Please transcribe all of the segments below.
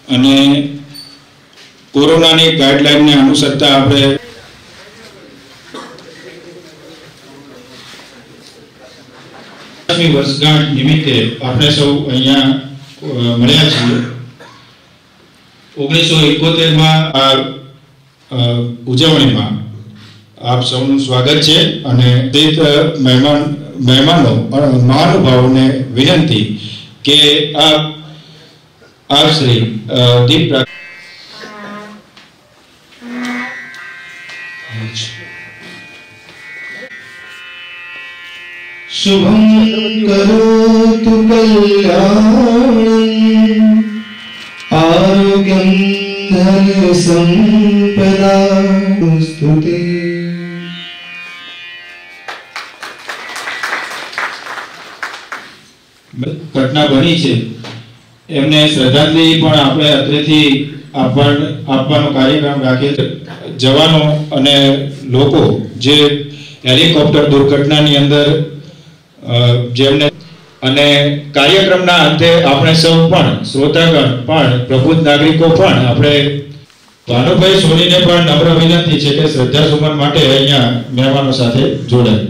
અને કોરોનાની ગાઈડલાઈનને અનુસરતા આપણે વર્ષગાંઠ નિમિત્તે આપણે સૌ અહીંયા મળ્યા છીએ। 1971 આ ઉજવણીમાં આપ સૌનું સ્વાગત છે અને મહેમાનો મહાનુભાવોને વિનંતી કે આપ શ્રી દીપ शुभं करोतु कल्याणं आरोग्यं धन संपदा स्तुते। घटना बनी है एमने श्रद्धांजलि पण आपणे अत्रेथी आपवानो कार्यक्रम राखे जवानों अने लोको जे हेलिकॉप्टर दुर्घटनानी अंदर जेमने अने कार्यक्रमना अंते आपणे सौ पण श्रोतागण पण प्रबुद्ध नागरिको पण आपणे भानुभाई सोनीने पण नम्र विनंती छे के श्रद्धासुमन माटे अहींया मेहमानो साथे जोડાય।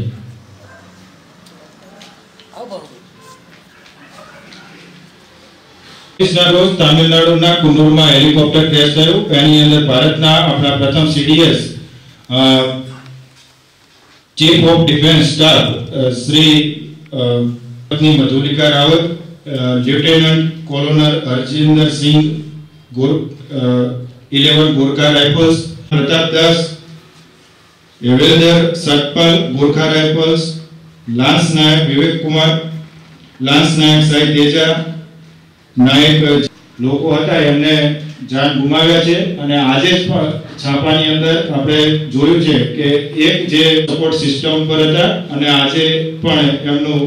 रोज तमिलनाडुना कुन्नूरमा हेलिकॉप्टर क्रेश थयुं। एनी अंदर भारतना आपणा प्रथम CDS chief of defence staff Shri पत्नी मधुलिका रावत, लेफ्टिनेंट कॉलोनर हरजिंदर सिंह 11 गोरखा राइफल्स, प्रताप दास हवेलदार सतपाल गोरखा राइफल्स, लांस नायक विवेक कुमार, लांस नायक साई तेजा नायक लोको हता एमने जान गुमाव्या छे। अने आजे ज छापानी अंदर आपणे जोयुं छे के एक जे सपोर्ट सिस्टम पर हता अने आजे पण एमनुं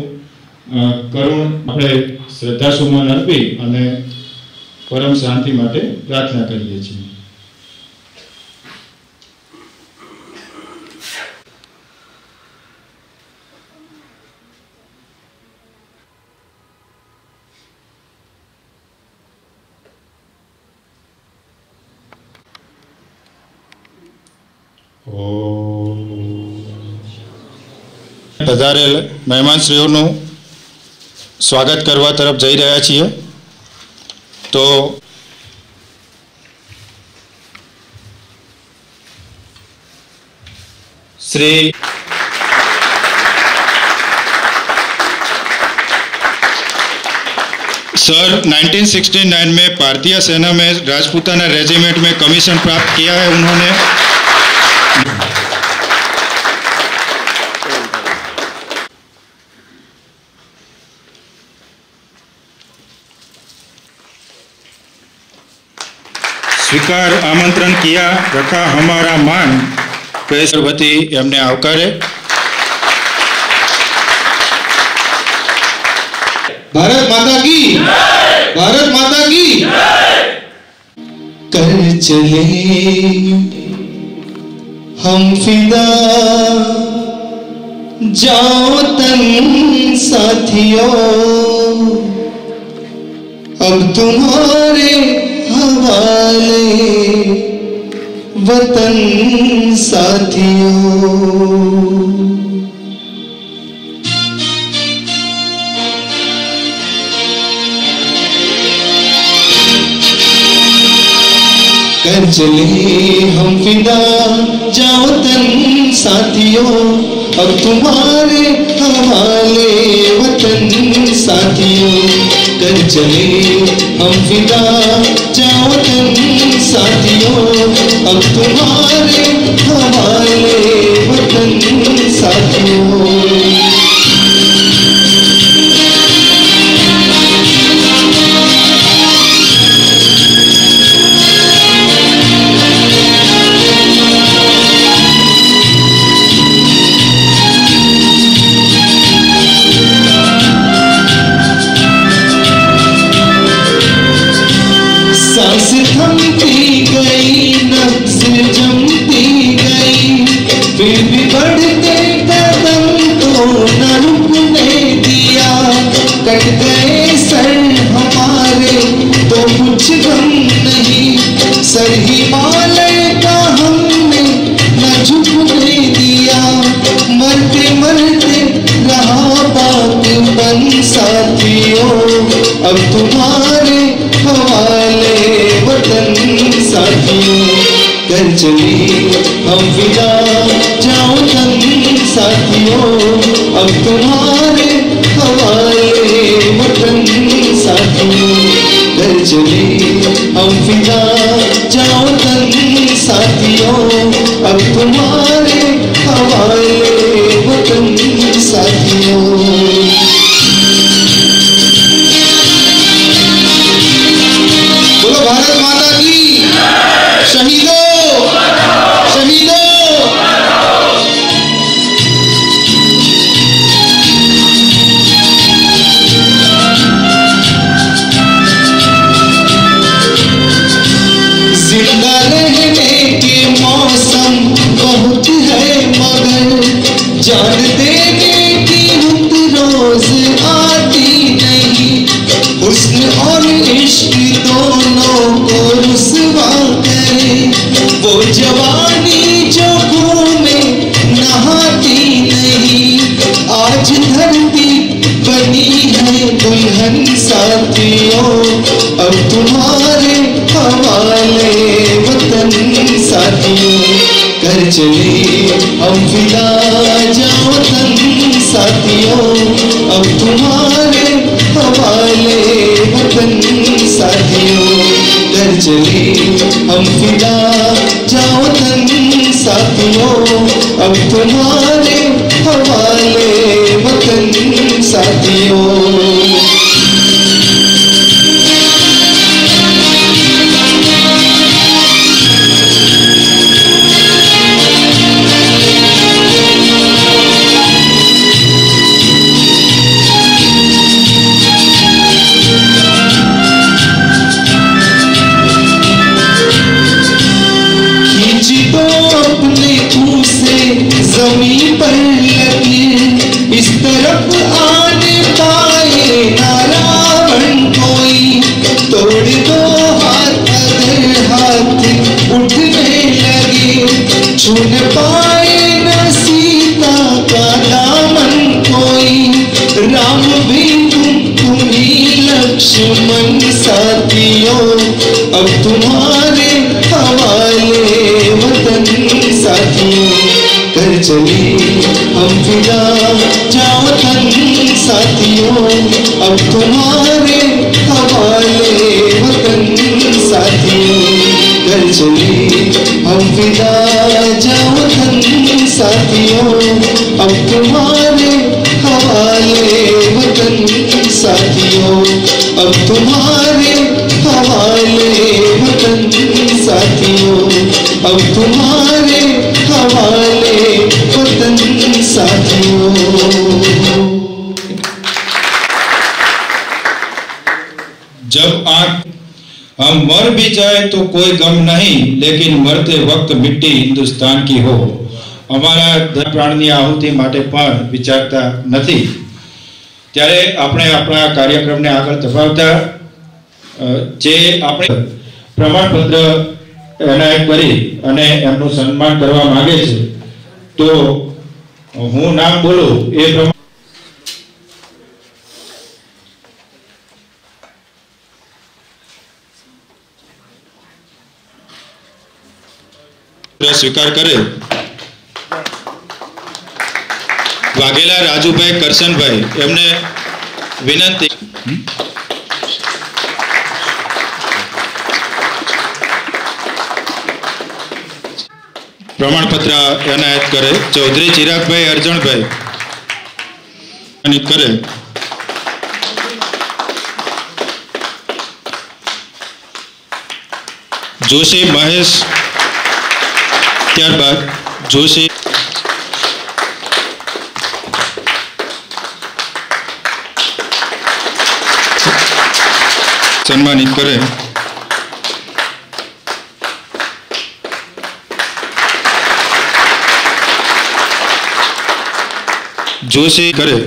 करुण आपणे श्रद्धासुमन अर्पी अने परम शांति माटे प्रार्थना करीए छीए। पधारेल मेहमानश्रीओનું स्वागत करवा तरफ जई रह्या छीए। तो श्री सर 1969 में भारतीय सेना में राजपूताना रेजिमेंट में कमीशन प्राप्त किया है। उन्होंने स्वीकार आमंत्रण किया, रखा हमारा मान, पैसरवती एमने आवकारे। भारत माता की जय, भारत माता की जय। कर चले हम फिदा, जाओ तन साथियों, अब तुम्हारे हवाले वतन साथियों। कर चले हम फिदा, जाओ तन साथियों, अब तुम्हारे हवाले वतन साथियों। कर चले हम फिदा, जाओ तन साथियों, अब तुम्हारे हवाले वतन साथियों। सांस थमती गई, नब्ज़ जमती गई, फिर भी बढ़ते कदम को न रुकने दिया। कट गए सर हमारे तो कुछ गम सर हिमालय का हमने न झुकने दिया, मरते मरते रहा बागबान साथियों, अब तुम्हारे हवाले वतन साथियों, कर चली हम विदा जाओ तन साथियों, अब तुम्हारे हवाले वतन साथियों, कर चली हम विदा जाओ तन साथियों, अब तुम्हारे हवाले वतन साथियों। बोलो भारत माता की, शहीदों शहीदों। जिंदा रहने के मौसम बहुत है मगर जान देने की रुत रोज आती नहीं, हुस्न और इश्क दोनों को रुसवा करे, वो जवानी जो घूमे नहाती नहीं, आज धरती बनी है दुल्हन साथियों, अब तुम्हारे हवाले वतन साथियों, कर चले हम विदा जाओ तन साथियों, अब तुम्हारे हवाले वतन साथियों, कर चले हम विदा जाओ तन साथियों, अब तुम्हारे हवाले वतन साथियों। जमीन पर लगी इस तरफ आने पाए ना रावण कोई, तोड़ दो हाथ अगर हाथ उठने लगे, छून पाए न सीता का दामन कोई, राम भी तुम ही लक्ष्मण साथियों, अब तुम्हारे हवाले वतन साथियों, कर चले हम विदा जाओ तन साथियों, अब तुम्हारे हवाले वतन साथियों, कर चले हम विदा जाओ तन साथियों, अब तुम्हारे हवाले वतन साथियों, अब तुम्हारे हवाले वतन साथियों, अब तुम्हारे हवाले वतन साथियों। जब आंख हम मर भी जाए तो कोई गम नहीं, लेकिन मरते वक्त मिट्टी हिंदुस्तान की हो। અમારા પ્રાણની આહુતિ માટે પણ વિચારતા નથી। ત્યારે આપણે આપણા કાર્યક્રમને આગળ ધપાવતા જે આપણે પ્રમાણપત્ર એનાયત કરી અને એમનું સન્માન કરવા માંગે છે, તો હું નામ બોલું એ પ્રમાણે સ્વીકાર કરે। વાઘેલા રાજુભાઈ કરશનભાઈ એમને વિનંતી। પ્રમાણપત્ર એનાયત કરે। ચૌધરી ચિરાગભાઈ અરજણભાઈ કરે। જોશી મહેશ, ત્યારબાદ જોશી સન્માનિત કરે। જોશી કરે।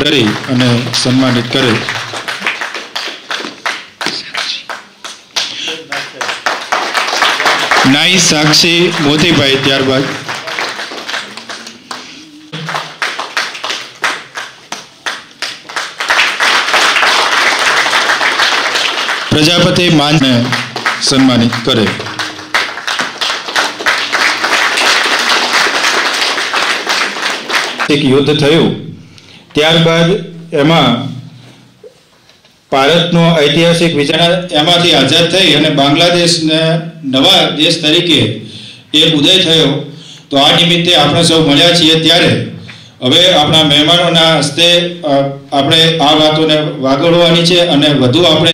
કરી અને સન્માનિત કરે. નાઈ સાક્ષી મોતીભાઈ, ત્યારબાદ પ્રજાપતિ માનને સન્માનિત કરે. એક યુદ્ધ થયું, ત્યારબાદ એમાં ભારતનો ઐતિહાસિક વિચારણા એમાંથી આઝાદ થઈ અને બાંગ્લાદેશને નવા દેશ તરીકે એક ઉદય થયો. તો આ નિમિત્તે આપણે સૌ મળ્યા છીએ ત્યારે હવે આપણા મહેમાનોના હસ્તે આપણે આ વાતોને વાગોળવાની છે અને વધુ આપણે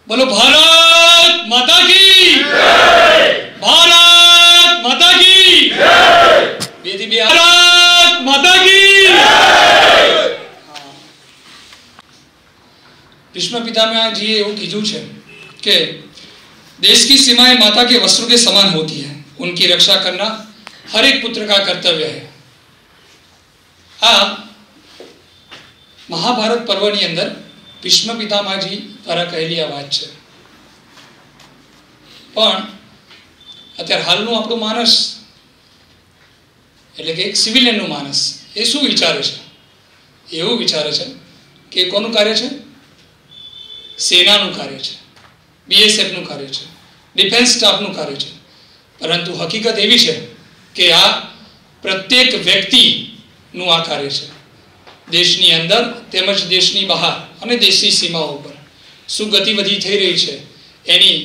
બોલો ભારત માતા કી જય, ભારત માતા કી જય, બેદી બે ભારત માતા કી જય. भीष्म पितामह जी એવું કીધું છે કે देश की सीमाएं माता के वस्त्रों के समान होती है, उनकी रक्षा करना हर एक पुत्र का कर्तव्य है. આ મહાભારત પર્વની અંદર ભીષ્મ પિતામહજી દ્વારા કહેલી આ વાત છે. પણ અત્યારે હાલનું આપણું માનસ એટલે કે એક સિવિલિયનનું માનસ એ શું વિચારે છે? એવું વિચારે છે કે કોનું કાર્ય છે? સેનાનું કાર્ય છે, બીએસએફનું કાર્ય છે, ડિફેન્સ સ્ટાફનું કાર્ય છે. પરંતુ હકીકત એવી છે કે આ પ્રત્યેક વ્યક્તિનું આ કાર્ય છે. દેશની અંદર તેમજ દેશની બહાર અને દેશની સીમાઓ પર શું ગતિવિધિ થઈ રહી છે એની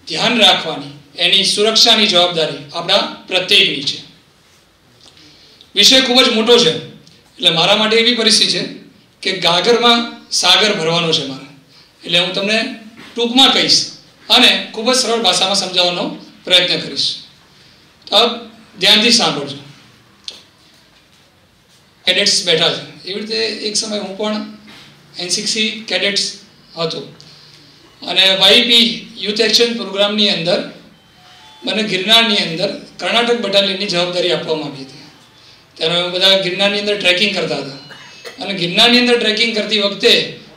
ધ્યાન રાખવાની, એની સુરક્ષાની જવાબદારી આપણા પ્રત્યેકની છે. વિષય ખૂબ જ મોટો છે એટલે મારા માટે એવી પરિસ્થિતિ છે કે ગાગરમાં સાગર ભરવાનો છે મારે, એટલે હું તમને ટૂંકમાં કહીશ અને ખૂબ જ સરળ ભાષામાં સમજાવવાનો પ્રયત્ન કરીશ. તો ધ્યાનથી સાંભળજો. કેડેટ્સ બેઠા છે, એવી રીતે એક સમય હું પણ એનસીસી કેડેટ્સ હતો અને વાયપી યુથ એક્શન પ્રોગ્રામની અંદર મને ગિરનારની અંદર કર્ણાટક બટાલિયનની જવાબદારી આપવામાં આવી હતી. ત્યારે અમે બધા ગિરનારની અંદર ટ્રેકિંગ કરતા હતા અને ગિરનારની અંદર ટ્રેકિંગ કરતી વખતે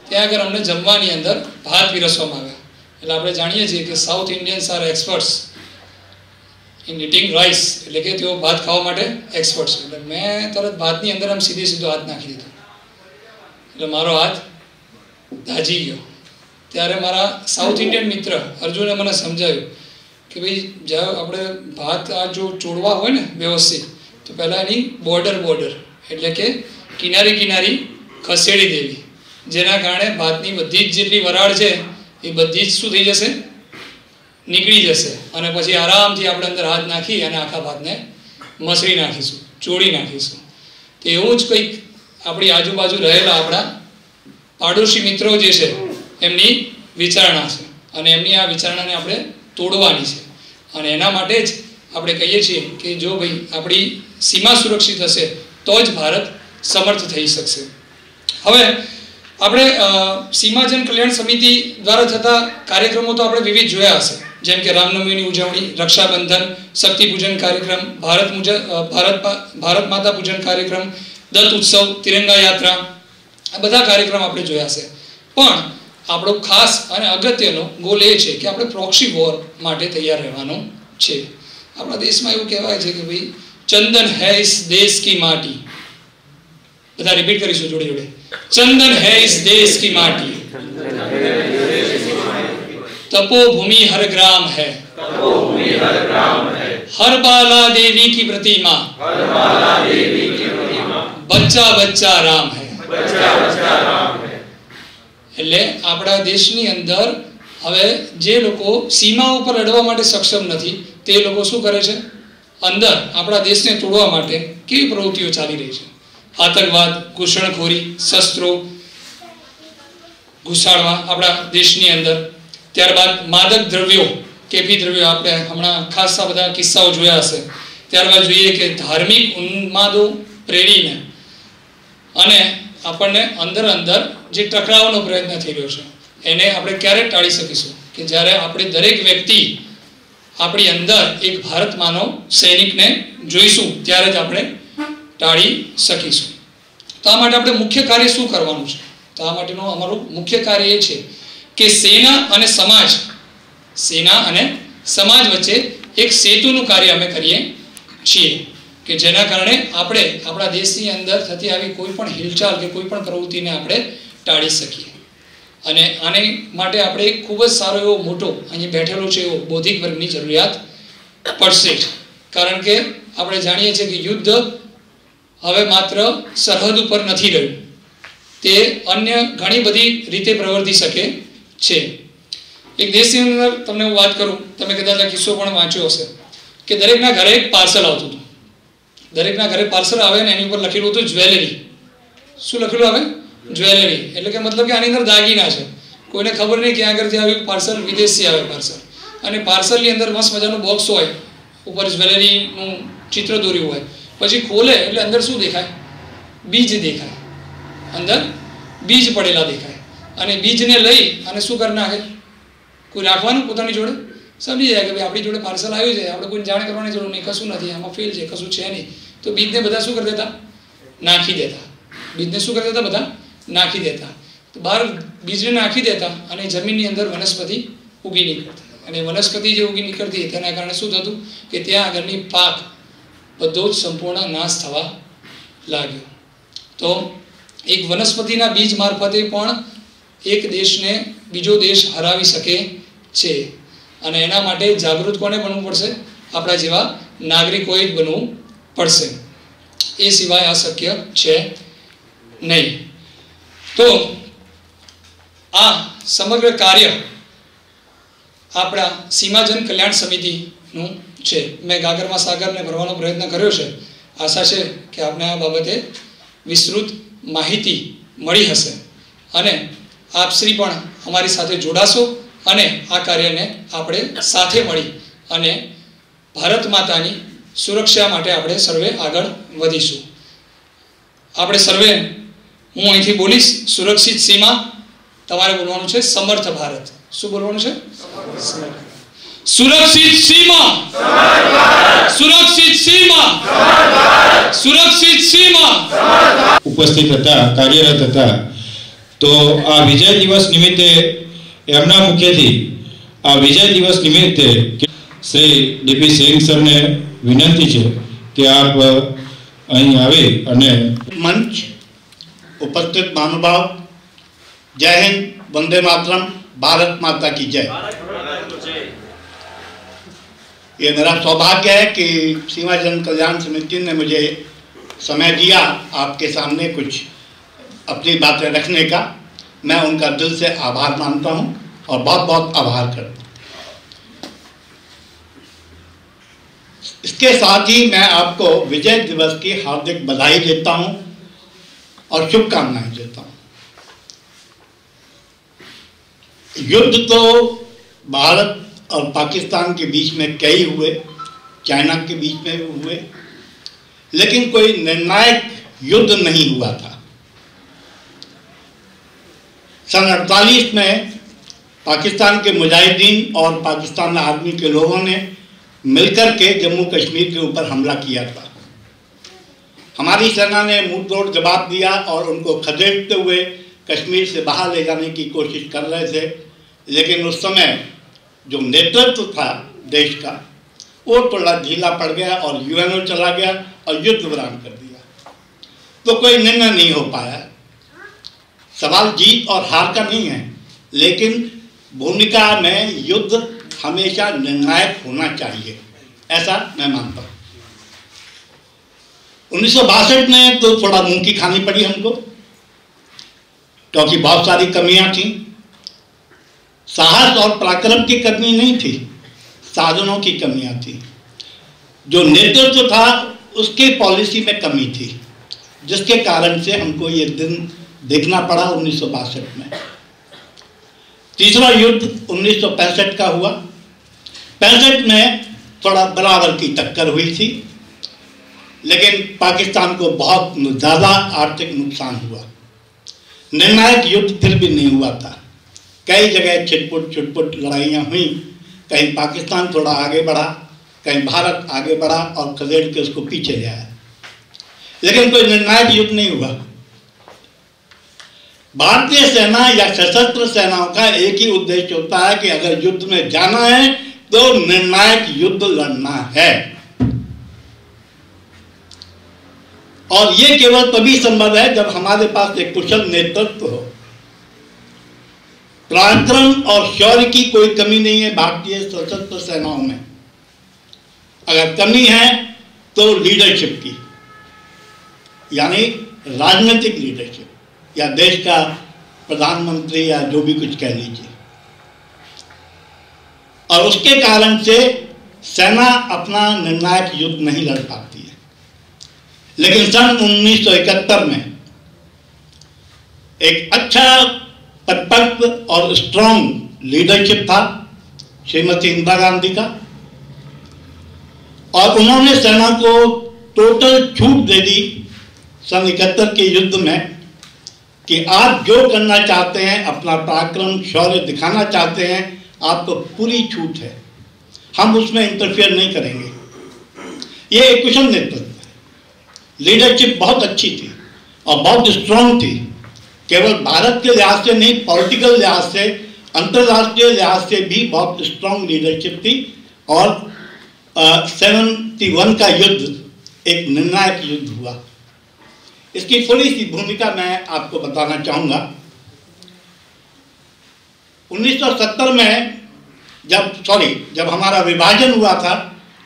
ત્યાં આગળ અમને જમવાની અંદર ભાત પીરસવામાં આવ્યા. એટલે આપણે જાણીએ છીએ કે South Indians are experts in eating rice, એટલે કે તેઓ ભાત ખાવા માટે એક્સપર્ટ છે. એટલે મેં તરત ભાતની અંદર આમ સીધો હાથ નાખી દીધો એટલે મારો હાથ દાઝી ગયો. ત્યારે મારા સાઉથ ઇન્ડિયન મિત્ર અર્જુને મને સમજાવ્યું કે ભાઈ જ્યારે આપણે ભાત આ જો ચોળવા હોય ને વ્યવસ્થિત તો પહેલાં એની બોર્ડર એટલે કે કિનારી ખસેડી દેવી, જેના કારણે ભાતની બધી જ જેટલી વરાળ છે એ બધી જ શું થઈ જશે? નીકળી જશે અને પછી આરામથી આપણે અંદર હાથ નાખી અને આખા ભાતને મસળી નાખીશું, ચોળી નાખીશું. તો એવું જ કંઈક આપણી આજુબાજુ રહેલા આપણા પાડોશી મિત્રો જે છે એમની વિચારણા છે અને એમની આ વિચારણાને આપણે તોડવાની છે. અને એના માટે જ આપણે કહીએ છીએ કે જો ભાઈ આપણી સીમા સુરક્ષિત હશે તો જ ભારત સમર્થ થઈ શકશે. હવે આપણે સીમાજન કલ્યાણ સમિતિ દ્વારા થતા કાર્યક્રમો તો આપણે વિવિધ જોયા હશે, જેમ કે રામનવમીની ઉજવણી, રક્ષાબંધન, શક્તિ પૂજન કાર્યક્રમ, ભારત માતા પૂજન કાર્યક્રમ, દત્ત ઉત્સવ, તિરંગા યાત્રા, આ બધા કાર્યક્રમ આપણે જોયા છે. પણ આપણો ખાસ અને અગત્યનો ગોલ એ છે કે આપણે પ્રોક્સી વોર માટે તૈયાર રહેવાનું છે. આપણા દેશમાં એવું કહેવાય છે કે ભાઈ ચંદન હૈ ઇસ દેશ કી માટી, બધા રિપીટ કરીશું જોડે જોડે, चंदन है इस देश की माटी, तपोभूमि हर ग्राम है, हर बाला देवी की प्रतिमा, बच्चा बच्चा राम है. એટલે આપણા દેશની અંદર હવે જે લોકો સીમા ઉપર લડવા માટે સક્ષમ નથી તે લોકો શું કરે છે? અંદર આપણા દેશને તોડવા માટે કેવી પ્રવૃત્તિઓ ચાલી રહી છે? આતંકવાદ, ઘૂસણખોરી, શસ્ત્રો ઘુસાડવા આપણા દેશની અંદર, ત્યારબાદ માદક દ્રવ્યો, કેફી દ્રવ્યો, આપણે હમણાં ખાસા બધા કિસ્સાઓ જોયા હશે. ત્યારબાદ જોઈએ કે ધાર્મિક ઉન્માદો પ્રેરીને અને આપણને અંદર જે ટકરાવવાનો પ્રયત્ન થઈ રહ્યો છે એને આપણે ક્યારે ટાળી શકીશું? કે જ્યારે આપણે દરેક વ્યક્તિ આપણી અંદર એક ભારત માનવ સૈનિકને જોઈશું ત્યારે જ આપણે ટાળી શકીશું. તો આ માટે આપણે મુખ્ય કાર્ય શું કરવાનું છે? તો આ માટેનું અમારું મુખ્ય કાર્ય એ છે કે સેના અને સમાજ વચ્ચે એક સેતુનું કાર્ય અમે કરીએ છીએ કે જેના કારણે આપણે આપણા દેશની અંદર થતી આવી કોઈ પણ હિલચાલ કે કોઈ પણ પ્રવૃત્તિને આપણે ટાળી શકીએ. અને આને માટે આપણે ખૂબ જ સારો એવો મોટો અહીં બેઠેલો છે એવો બૌદ્ધિક વર્ગની જરૂરિયાત પડશે. કારણ કે આપણે જાણીએ છીએ કે યુદ્ધ હવે માત્ર સરહદ ઉપર નથી રહ્યું, તે અન્ય ઘણી બધી રીતે પ્રવર્તી શકે છે. એક દેશની અંદર તમને હું વાત કરું, તમે કદાચ આ કિસ્સો પણ વાંચ્યો હશે કે દરેકના ઘરે એક પાર્સલ આવતું હતું. દરેકના ઘરે પાર્સલ આવે ને એની ઉપર લખેલું હતું જ્વેલરી. શું લખેલું આવે? જ્વેલરી. એટલે કે મતલબ કે આની અંદર દાગીના છે. કોઈને ખબર નહીં ક્યાં આગળથી આવ્યું પાર્સલ, વિદેશથી આવે પાર્સલ. અને પાર્સલની અંદર મસ્ત મજાનું બોક્સ હોય, ઉપર જ્વેલરીનું ચિત્ર દોર્યું હોય. પછી ખોલે એટલે અંદર શું દેખાય? બીજ દેખાય. અંદર બીજ પડેલા દેખાય. અને બીજને લઈ અને શું કરી નાખે? કોઈ રાખવાનું પોતાની જોડે, સમજી જાય કે ભાઈ આપણી જોડે પાર્સલ આવ્યું છે, આપણે કોઈને જાણ કરવાની જરૂર નહીં, કશું નથી, આમાં ફેલ છે, કશું છે નહીં. તો બીજને બધા શું કરી દેતા? નાખી દેતા. બીજને શું કરી દેતા? બધા નાખી દેતા. તો બહાર બીજને નાખી દેતા અને જમીનની અંદર વનસ્પતિ ઉગી નીકળતી. અને વનસ્પતિ જે ઉગી નીકળતી તેના કારણે શું થતું કે ત્યાં આગળની પાક બધો જ સંપૂર્ણ નાશ થવા લાગ્યો. તો એક વનસ્પતિના બીજ મારફતે પણ એક દેશને બીજો દેશ હરાવી શકે છે. અને એના માટે જાગૃત કોને બનવું પડશે? આપણા જેવા નાગરિકોએ જ બનવું પડશે. એ સિવાય આ શક્ય છે નહીં. તો આ સમગ્ર કાર્ય આપણા સીમાજન કલ્યાણ સમિતિનું છે. મેં ગાગરમાં સાગરને ભરવાનો પ્રયત્ન કર્યો છે. આશા છે કે આપને આ બાબતે વિસ્તૃત માહિતી મળી હશે અને આપ શ્રી પણ અમારી સાથે જોડાશો અને આ કાર્યને આપણે સાથે મળી અને ભારત માતાની સુરક્ષા માટે આપણે સર્વે આગળ વધીશું. આપણે સર્વે, હું અહીંથી બોલીશ, સુરક્ષિત સીમા. તમારે બોલવાનું છે સમર્થ ભારત. શું બોલવાનું છે? સુરક્ષિત સીમા, સુરક્ષિત સીમા, સુરક્ષિત સીમા. ઉપસ્થિત હતા, કાર્યરત હતા. તો આ વિજય દિવસ નિમિત્તે એમના મુખ્યથી આ વિજય દિવસ નિમિત્તે શ્રી ડીપી સિંહ સરને વિનંતી છે કે આપ અહીં આવી અને મંચ ઉપસ્થિત મહાનુભાવ, जय हिंद, वंदे मातरम, भारत माता की जय. ये मेरा सौभाग्य है कि सीमा जन कल्याण समिति ने मुझे समय दिया आपके सामने कुछ अपनी बातें रखने का. मैं उनका दिल से आभार मानता हूं और बहुत बहुत आभार करता हूं. इसके साथ ही मैं आपको विजय दिवस की हार्दिक बधाई देता हूं और शुभकामनाएं देता हूं. युद्ध तो भारत और पाकिस्तान के बीच में कई हुए, चाइना के बीच में भी हुए, लेकिन कोई निर्णायक युद्ध नहीं हुआ था. सन 48 में पाकिस्तान के मुजाहिदीन और पाकिस्तान आर्मी के लोगों ने मिलकर के जम्मू कश्मीर के ऊपर हमला किया था. हमारी सेना ने मुंह तोड़ जवाब दिया और उनको खदेड़ते हुए कश्मीर से बाहर ले जाने की कोशिश कर रहे थे. लेकिन उस समय जो नेतृत्व था देश का वो थोड़ा ढीला पड़ गया और यूएनओ चला गया और युद्ध विराम कर दिया. तो कोई निर्णय नहीं हो पाया. सवाल जीत और हार का नहीं है, लेकिन भूमिका में युद्ध हमेशा निर्णायक होना चाहिए, ऐसा मैं मानता हूँ. 1962 में तो थोड़ा मुंह की खानी पड़ी हमको, क्योंकि बहुत सारी कमियां थी. साहस और पराक्रम की कमी नहीं थी, साधनों की कमियां थी. जो नेतृत्व था उसके पॉलिसी में कमी थी, जिसके कारण से हमको ये दिन देखना पड़ा 1962 में. तीसरा युद्ध 1965 का हुआ. 65 में थोड़ा बराबर की टक्कर हुई थी, लेकिन पाकिस्तान को बहुत ज़्यादा आर्थिक नुकसान हुआ. निर्णायक युद्ध फिर भी नहीं हुआ था. कई जगह छिटपुट छुटपुट लड़ाइयाँ हुई. कहीं पाकिस्तान थोड़ा आगे बढ़ा, कहीं भारत आगे बढ़ा और खदेड़ के उसको पीछे ले आया. लेकिन कोई निर्णायक युद्ध नहीं हुआ। भारतीय सेना या सशस्त्र सेनाओं का एक ही उद्देश्य होता है कि अगर युद्ध में जाना है तो निर्णायक युद्ध लड़ना है, और यह केवल तभी संभव है जब हमारे पास एक कुशल नेतृत्व हो। पराक्रम और शौर्य की कोई कमी नहीं है भारतीय सशस्त्र सेनाओं में। अगर कमी है तो लीडरशिप की, यानी राजनीतिक लीडरशिप, या देश का प्रधानमंत्री या जो भी कुछ कह लीजिए। और उसके कारण से सेना अपना निर्णायक युद्ध नहीं लड़ पाती है। लेकिन सन 1971 में एक अच्छा परिपक्व और स्ट्रॉन्ग लीडरशिप था श्रीमती इंदिरा गांधी का, और उन्होंने सेना को टोटल छूट दे दी सन 71 के युद्ध में कि आप जो करना चाहते हैं, अपना पराक्रम शौर्य दिखाना चाहते हैं, आपको पूरी छूट है, हम उसमें इंटरफेयर नहीं करेंगे। ये एक कुशल नेतृत्व है। लीडरशिप बहुत अच्छी थी और बहुत स्ट्रांग थी, केवल भारत के लिहाज से नहीं, पॉलिटिकल लिहाज से, अंतर्राष्ट्रीय लिहाज से भी बहुत स्ट्रांग लीडरशिप थी। और 71 का युद्ध एक निर्णायक युद्ध हुआ। इसकी थोड़ी सी भूमिका मैं आपको बताना चाहूँगा। 1970 में जब हमारा विभाजन हुआ था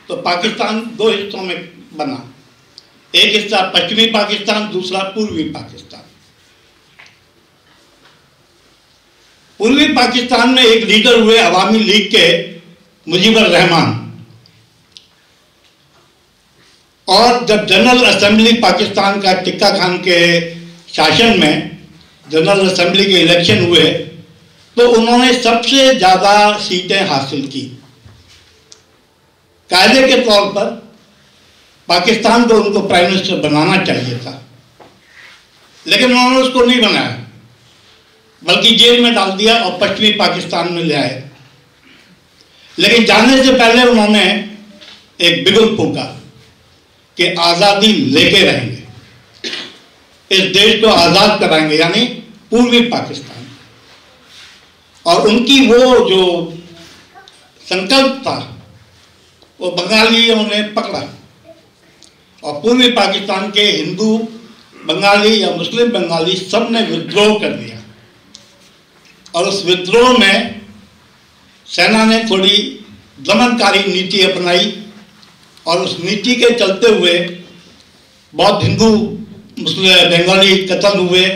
तो पाकिस्तान दो हिस्सों में बना। एक हिस्सा पश्चिमी पाकिस्तान, दूसरा पूर्वी पाकिस्तान। पूर्वी पाकिस्तान में एक लीडर हुए अवामी लीग के मुजीबुर रहमान, और जब जनरल असेंबली पाकिस्तान का टिक्का खान के शासन में जनरल असेंबली के इलेक्शन हुए तो उन्होंने सबसे ज़्यादा सीटें हासिल की। कायदे के तौर पर पाकिस्तान को उनको प्राइम मिनिस्टर बनाना चाहिए था, लेकिन उन्होंने उसको नहीं बनाया, बल्कि जेल में डाल दिया और पश्चिमी पाकिस्तान में ले आए। लेकिन जाने से पहले उन्होंने एक बिगुल फूंका कि आज़ादी लेके रहेंगे, इस देश को आज़ाद कराएंगे, यानी पूर्वी पाकिस्तान। और उनकी वो जो संकल्प था वो बंगालियों ने पकड़ा, और पूर्वी पाकिस्तान के हिंदू बंगाली या मुस्लिम बंगाली सब ने विद्रोह कर दिया। और उस विद्रोह में सेना ने थोड़ी दमनकारी नीति अपनाई, और उस नीति के चलते हुए बहुत हिंदू मुस्लिम बंगाली कत्ल हुए,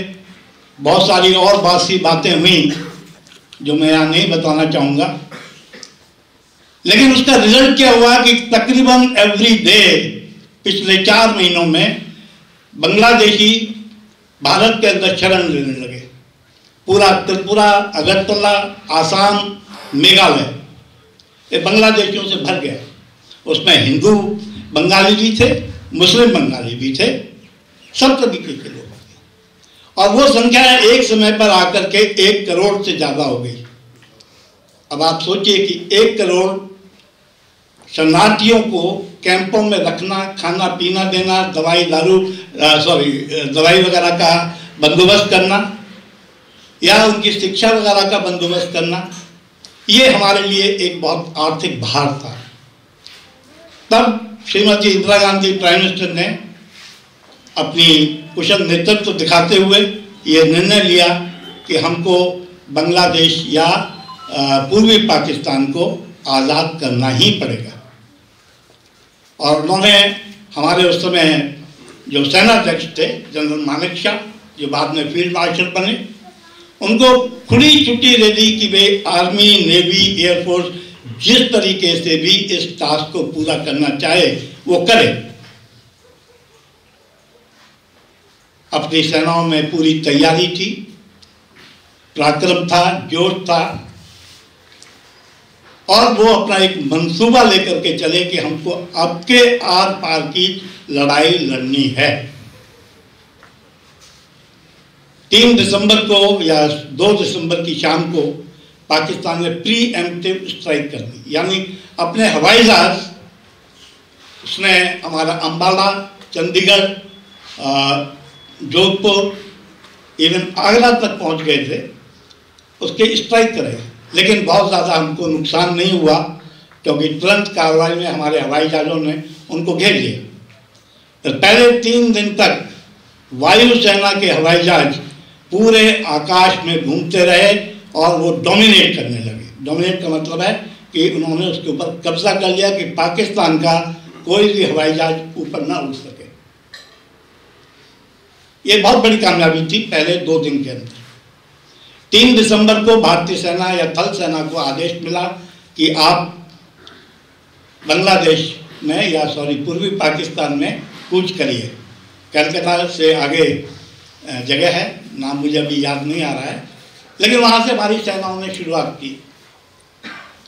बहुत सारी और बासी बातें हुई जो मैं यहाँ नहीं बताना चाहूँगा। लेकिन उसका रिजल्ट क्या हुआ कि तकरीबन एवरी डे पिछले 4 महीनों में बांग्लादेशी भारत के अंदर शरण लेने लगे। पूरा त्रिपुरा, अगरतला, आसाम, मेघालय ये बांग्लादेशियों से भर गया। उसमें हिंदू बंगाली भी थे, मुस्लिम बंगाली भी थे, सब तरीके के लोग। और वो संख्या एक समय पर आकर के 1 करोड़ से ज़्यादा हो गई। अब आप सोचिए कि 1 करोड़ शरणार्थियों को कैंपों में रखना, खाना पीना देना, दवाई वगैरह का बंदोबस्त करना, या उनकी शिक्षा वगैरह का बंदोबस्त करना, ये हमारे लिए एक बहुत आर्थिक भार था। तब श्रीमती इंदिरा गांधी प्राइम मिनिस्टर ने अपनी कुशल नेतृत्व दिखाते हुए ये निर्णय लिया कि हमको बांग्लादेश या पूर्वी पाकिस्तान को आज़ाद करना ही पड़ेगा। और उन्होंने हमारे उस समय जो सेनाध्यक्ष थे जनरल मानेकशॉ, जो बाद में फील्ड मार्शल बने, उनको खुली छुट्टी दे दी कि वे आर्मी, नेवी, एयरफोर्स जिस तरीके से भी इस टास्क को पूरा करना चाहे वो करे। अपनी सेनाओं में पूरी तैयारी थी, पराक्रम था, जोश था, और वो अपना एक मंसूबा लेकर के चले कि हमको अब के आर पार की लड़ाई लड़नी है। 3 दिसंबर को या 2 दिसंबर की शाम को पाकिस्तान ने प्री एम्प्टिव स्ट्राइक कर दी, यानी अपने हवाई जहाज उसने हमारा अंबाला, चंडीगढ़ जोधपुर इवन आगरा तक पहुंच गए थे, उसके स्ट्राइक करे, लेकिन बहुत ज़्यादा हमको नुकसान नहीं हुआ क्योंकि तुरंत कार्रवाई में हमारे हवाई जहाज़ों ने उनको घेर लिया। तो पहले 3 दिन तक वायुसेना के हवाई जहाज पूरे आकाश में घूमते रहे और वो डोमिनेट करने लगे। डोमिनेट का मतलब है कि उन्होंने उसके ऊपर कब्जा कर लिया कि पाकिस्तान का कोई भी हवाई जहाज ऊपर ना उड़ सके। ये बहुत बड़ी कामयाबी थी पहले 2 दिन के अंदर। 3 दिसंबर को भारतीय सेना या थल सेना को आदेश मिला कि आप बांग्लादेश में या पूर्वी पाकिस्तान में कूच करिए। कलकत्ता से आगे जगह है, नाम मुझे अभी याद नहीं आ रहा है, लेकिन वहाँ से हमारी सेनाओं ने शुरुआत की।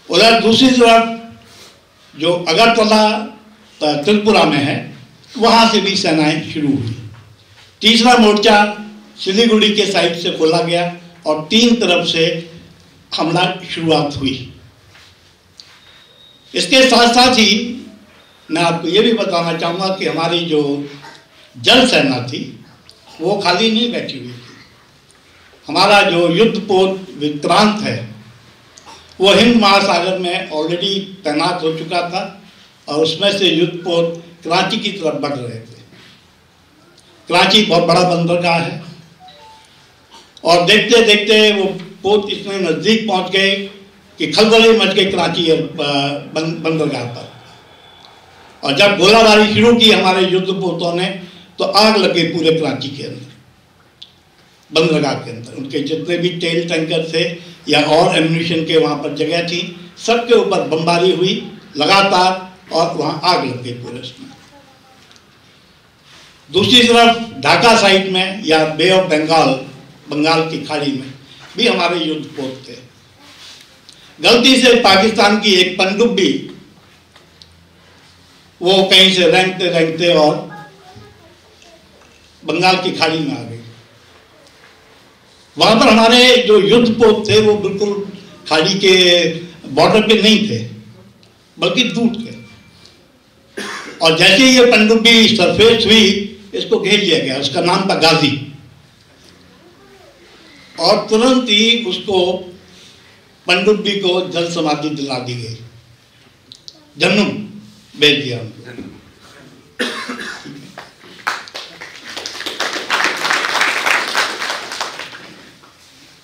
उधर दूसरी तरफ जो अगरतला त्रिपुरा में है, वहाँ से भी सेनाएं शुरू हुई। तीसरा मोर्चा सिलीगुड़ी के साइड से खोला गया और 3 तरफ से हमला शुरुआत हुई। इसके साथ साथ ही मैं आपको ये भी बताना चाहूँगा कि हमारी जो जल सेना थी वो खाली नहीं बैठी हुई थी। हमारा जो युद्धपोत विक्रांत है वो हिंद महासागर में ऑलरेडी तैनात हो चुका था और उसमें से युद्धपोत कराची की तरफ बढ़ रहे थे। कराची बहुत बड़ा बंदरगाह है और देखते देखते वो पोत इतने नज़दीक पहुंच गए कि खलबली मच गई कराची बंदरगाह पर। और जब गोलाबारी शुरू की हमारे युद्धपोतों ने तो आग लग गई पूरे कराची के अंदर, बंदरगाह के अंदर। उनके जितने भी तेल टैंकर थे या और एम्यूनिशन के वहाँ पर जगह थी, सबके ऊपर बमबारी हुई लगातार और वहाँ आग लग गई पूरे उसमें। दूसरी तरफ ढाका साइड में या बे ऑफ बंगाल, बंगाल की खाड़ी में भी हमारे युद्धपोत थे। गलती से पाकिस्तान की एक पनडुब्बी वो कहीं से रेंगते रेंगते और बंगाल की खाड़ी में आ गई। वहां पर हमारे जो युद्धपोत थे वो बिल्कुल खाड़ी के बॉर्डर पे नहीं थे, बल्कि दूर थे। और जैसे ये पनडुब्बी सरफेस हुई, इसको घेर लिया गया। उसका नाम था गाजी और तुरंत ही उसको पनडुब्बी को जल समाधि दिला दी गई, जन्नम भेज दिया उनको।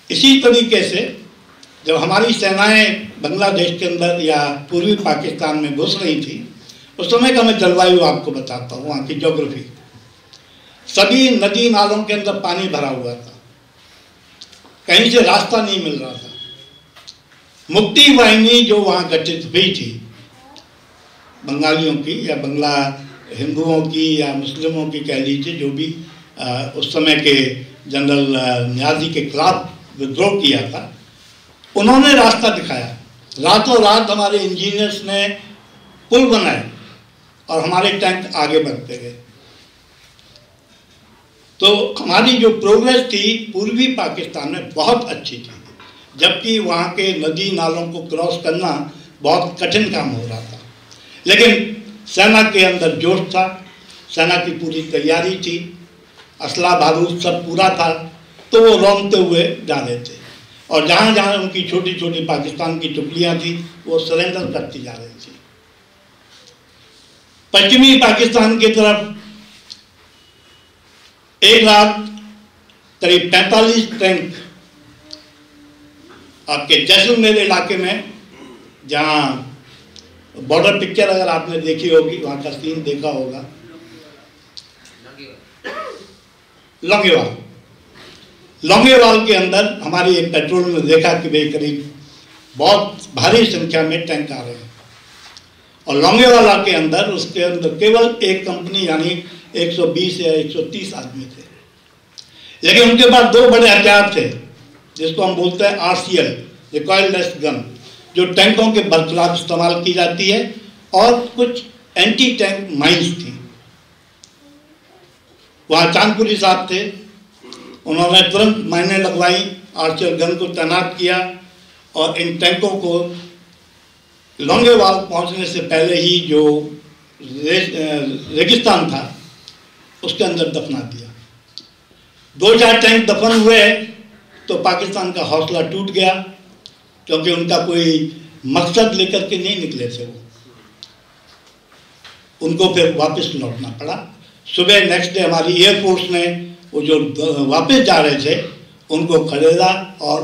इसी तरीके से जब हमारी सेनाएं बांग्लादेश के अंदर या पूर्वी पाकिस्तान में घुस रही थी, उस समय का मैं जलवायु आपको बताता हूँ, वहाँ की ज्योग्राफी। सभी नदी नालों के अंदर पानी भरा हुआ था, कहीं से रास्ता नहीं मिल रहा था। मुक्ति वाहिनी जो वहाँ गठित हुई थी, बंगालियों की या बंगला हिंदुओं की या मुस्लिमों की कह लीजिए, जो भी उस समय के जनरल न्याजी के खिलाफ विद्रोह किया था, उन्होंने रास्ता दिखाया। रातों रात हमारे इंजीनियर्स ने पुल बनाए और हमारे टैंक आगे बढ़ते गए। तो हमारी जो प्रोग्रेस थी पूर्वी पाकिस्तान में बहुत अच्छी थी, जबकि वहाँ के नदी नालों को क्रॉस करना बहुत कठिन काम हो रहा था। लेकिन सेना के अंदर जोश था, सेना की पूरी तैयारी थी, असला बारूद सब पूरा था, तो वो रौंदते हुए जा रहे थे। और जहाँ जहाँ उनकी छोटी छोटी पाकिस्तान की टुकड़ियाँ थी वो सरेंडर करती जा रही थी। पश्चिमी पाकिस्तान की तरफ एक रात करीब 45 टैंक आपके जैसलमेर इलाके में, जहाँ बॉर्डर पिक्चर अगर आपने देखी होगी, वहाँ का सीन देखा होगा, लौंगेवाल के अंदर हमारी एक पेट्रोल में देखा कि भाई करीब बहुत भारी संख्या में टैंक आ रहे हैं। और लौंगेवाला के अंदर उसके अंदर केवल एक कंपनी यानी 120 या 130 आदमी थे, लेकिन उनके पास 2 बड़े हथियार थे जिसको हम बोलते हैं RCL, रिकॉइललेस गन, जो टैंकों के बरखिलाफ इस्तेमाल की जाती है, और कुछ एंटी टैंक माइंस थी। वहाँ चांदपुरी साहब थे, उन्होंने तुरंत माइनें लगवाई, RCL गन को तैनात किया और इन टैंकों को लौंगेवाल पहुंचने से पहले ही जो रेगिस्तान था उसके अंदर दफना दिया। 2-4 टैंक दफन हुए तो पाकिस्तान का हौसला टूट गया, क्योंकि उनका कोई मकसद लेकर के नहीं निकले थे वो, उनको फिर वापस लौटना पड़ा। सुबह नेक्स्ट डे हमारी एयरफोर्स ने वो जो वापस जा रहे थे उनको खदेड़ा और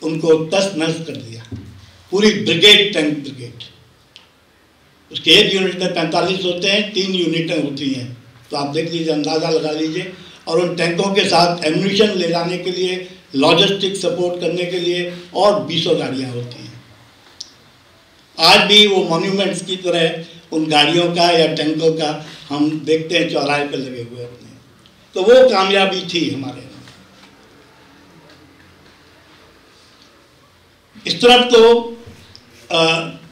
उनको तस नस कर दिया, पूरी ब्रिगेड, टैंक ब्रिगेड। उसके एक यूनिट में 45 होते हैं, 3 यूनिटें होती हैं, तो आप देख लीजिए, अंदाज़ा लगा लीजिए। और उन टैंकों के साथ एम्यूनिशन ले जाने के लिए, लॉजिस्टिक सपोर्ट करने के लिए और 20 गाड़ियाँ होती हैं। आज भी वो मॉन्यूमेंट्स की तरह उन गाड़ियों का या टैंकों का हम देखते हैं चौराहे पर लगे हुए अपने। तो वो कामयाबी थी हमारे। इस तरफ तो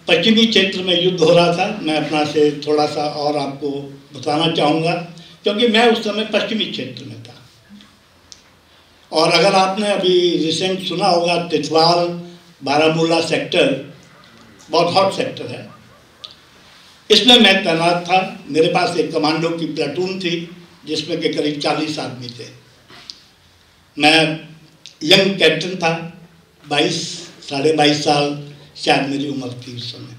पश्चिमी क्षेत्र में युद्ध हो रहा था। मैं अपना से थोड़ा सा और आपको बताना चाहूँगा, क्योंकि मैं उस समय पश्चिमी क्षेत्र में था। और अगर आपने अभी रिसेंट सुना होगा, तितवाल बारामूला सेक्टर बहुत हॉट सेक्टर है, इसमें मैं तैनात था। मेरे पास एक कमांडो की प्लाटून थी जिसमें के करीब 40 आदमी थे। मैं यंग कैप्टन था, 22-22.5 साल शायद मेरी उम्र थी उस समय।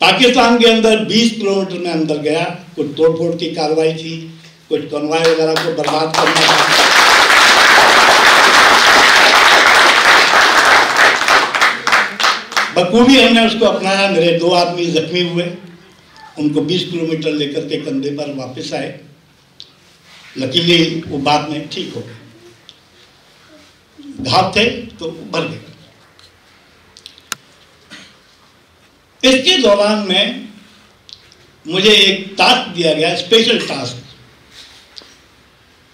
पाकिस्तान के अंदर 20 किलोमीटर में अंदर गया। कुछ तोड़फोड़ की कार्रवाई थी, कुछ कॉन्वॉय वगैरह को बर्बाद करना था। बखूबी हमने उसको अपनाया। मेरे 2 आदमी जख्मी हुए, उनको 20 किलोमीटर लेकर के कंधे पर वापस आए। लकीली वो बाद में ठीक हो गए, घाव थे तो भर गए। इसके दौरान में मुझे एक टास्क दिया गया, स्पेशल टास्क,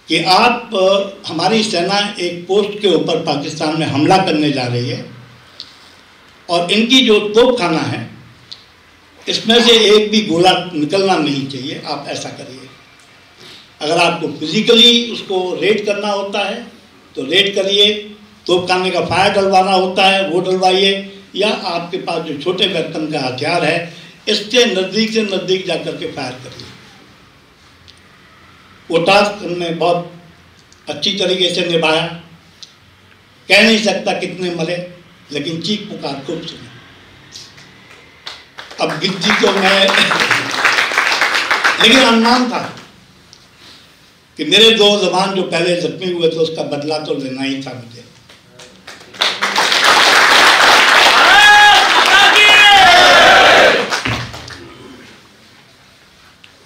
कि आप हमारी सेना एक पोस्ट के ऊपर पाकिस्तान में हमला करने जा रही है और इनकी जो तोपखाना है इसमें से एक भी गोला निकलना नहीं चाहिए। आप ऐसा करिए, अगर आपको फिजिकली उसको रेड करना होता है तो रेड करिए, तोपखाने का फायर डलवाना होता है वो डलवाइए, या आपके पास जो छोटे वेपन का हथियार है इसके नज़दीक से नज़दीक जाकर के फायर करिए। वो टास्क हमने बहुत अच्छी तरीके से निभाया। कह नहीं सकता कितने मरे, लेकिन चीख पुकार खूब सुनी। अब गिनती तो मैं लेकिन अनुमान था कि मेरे 2 जवान जो पहले जख्मी हुए थे उसका बदला तो लेना ही था मुझे।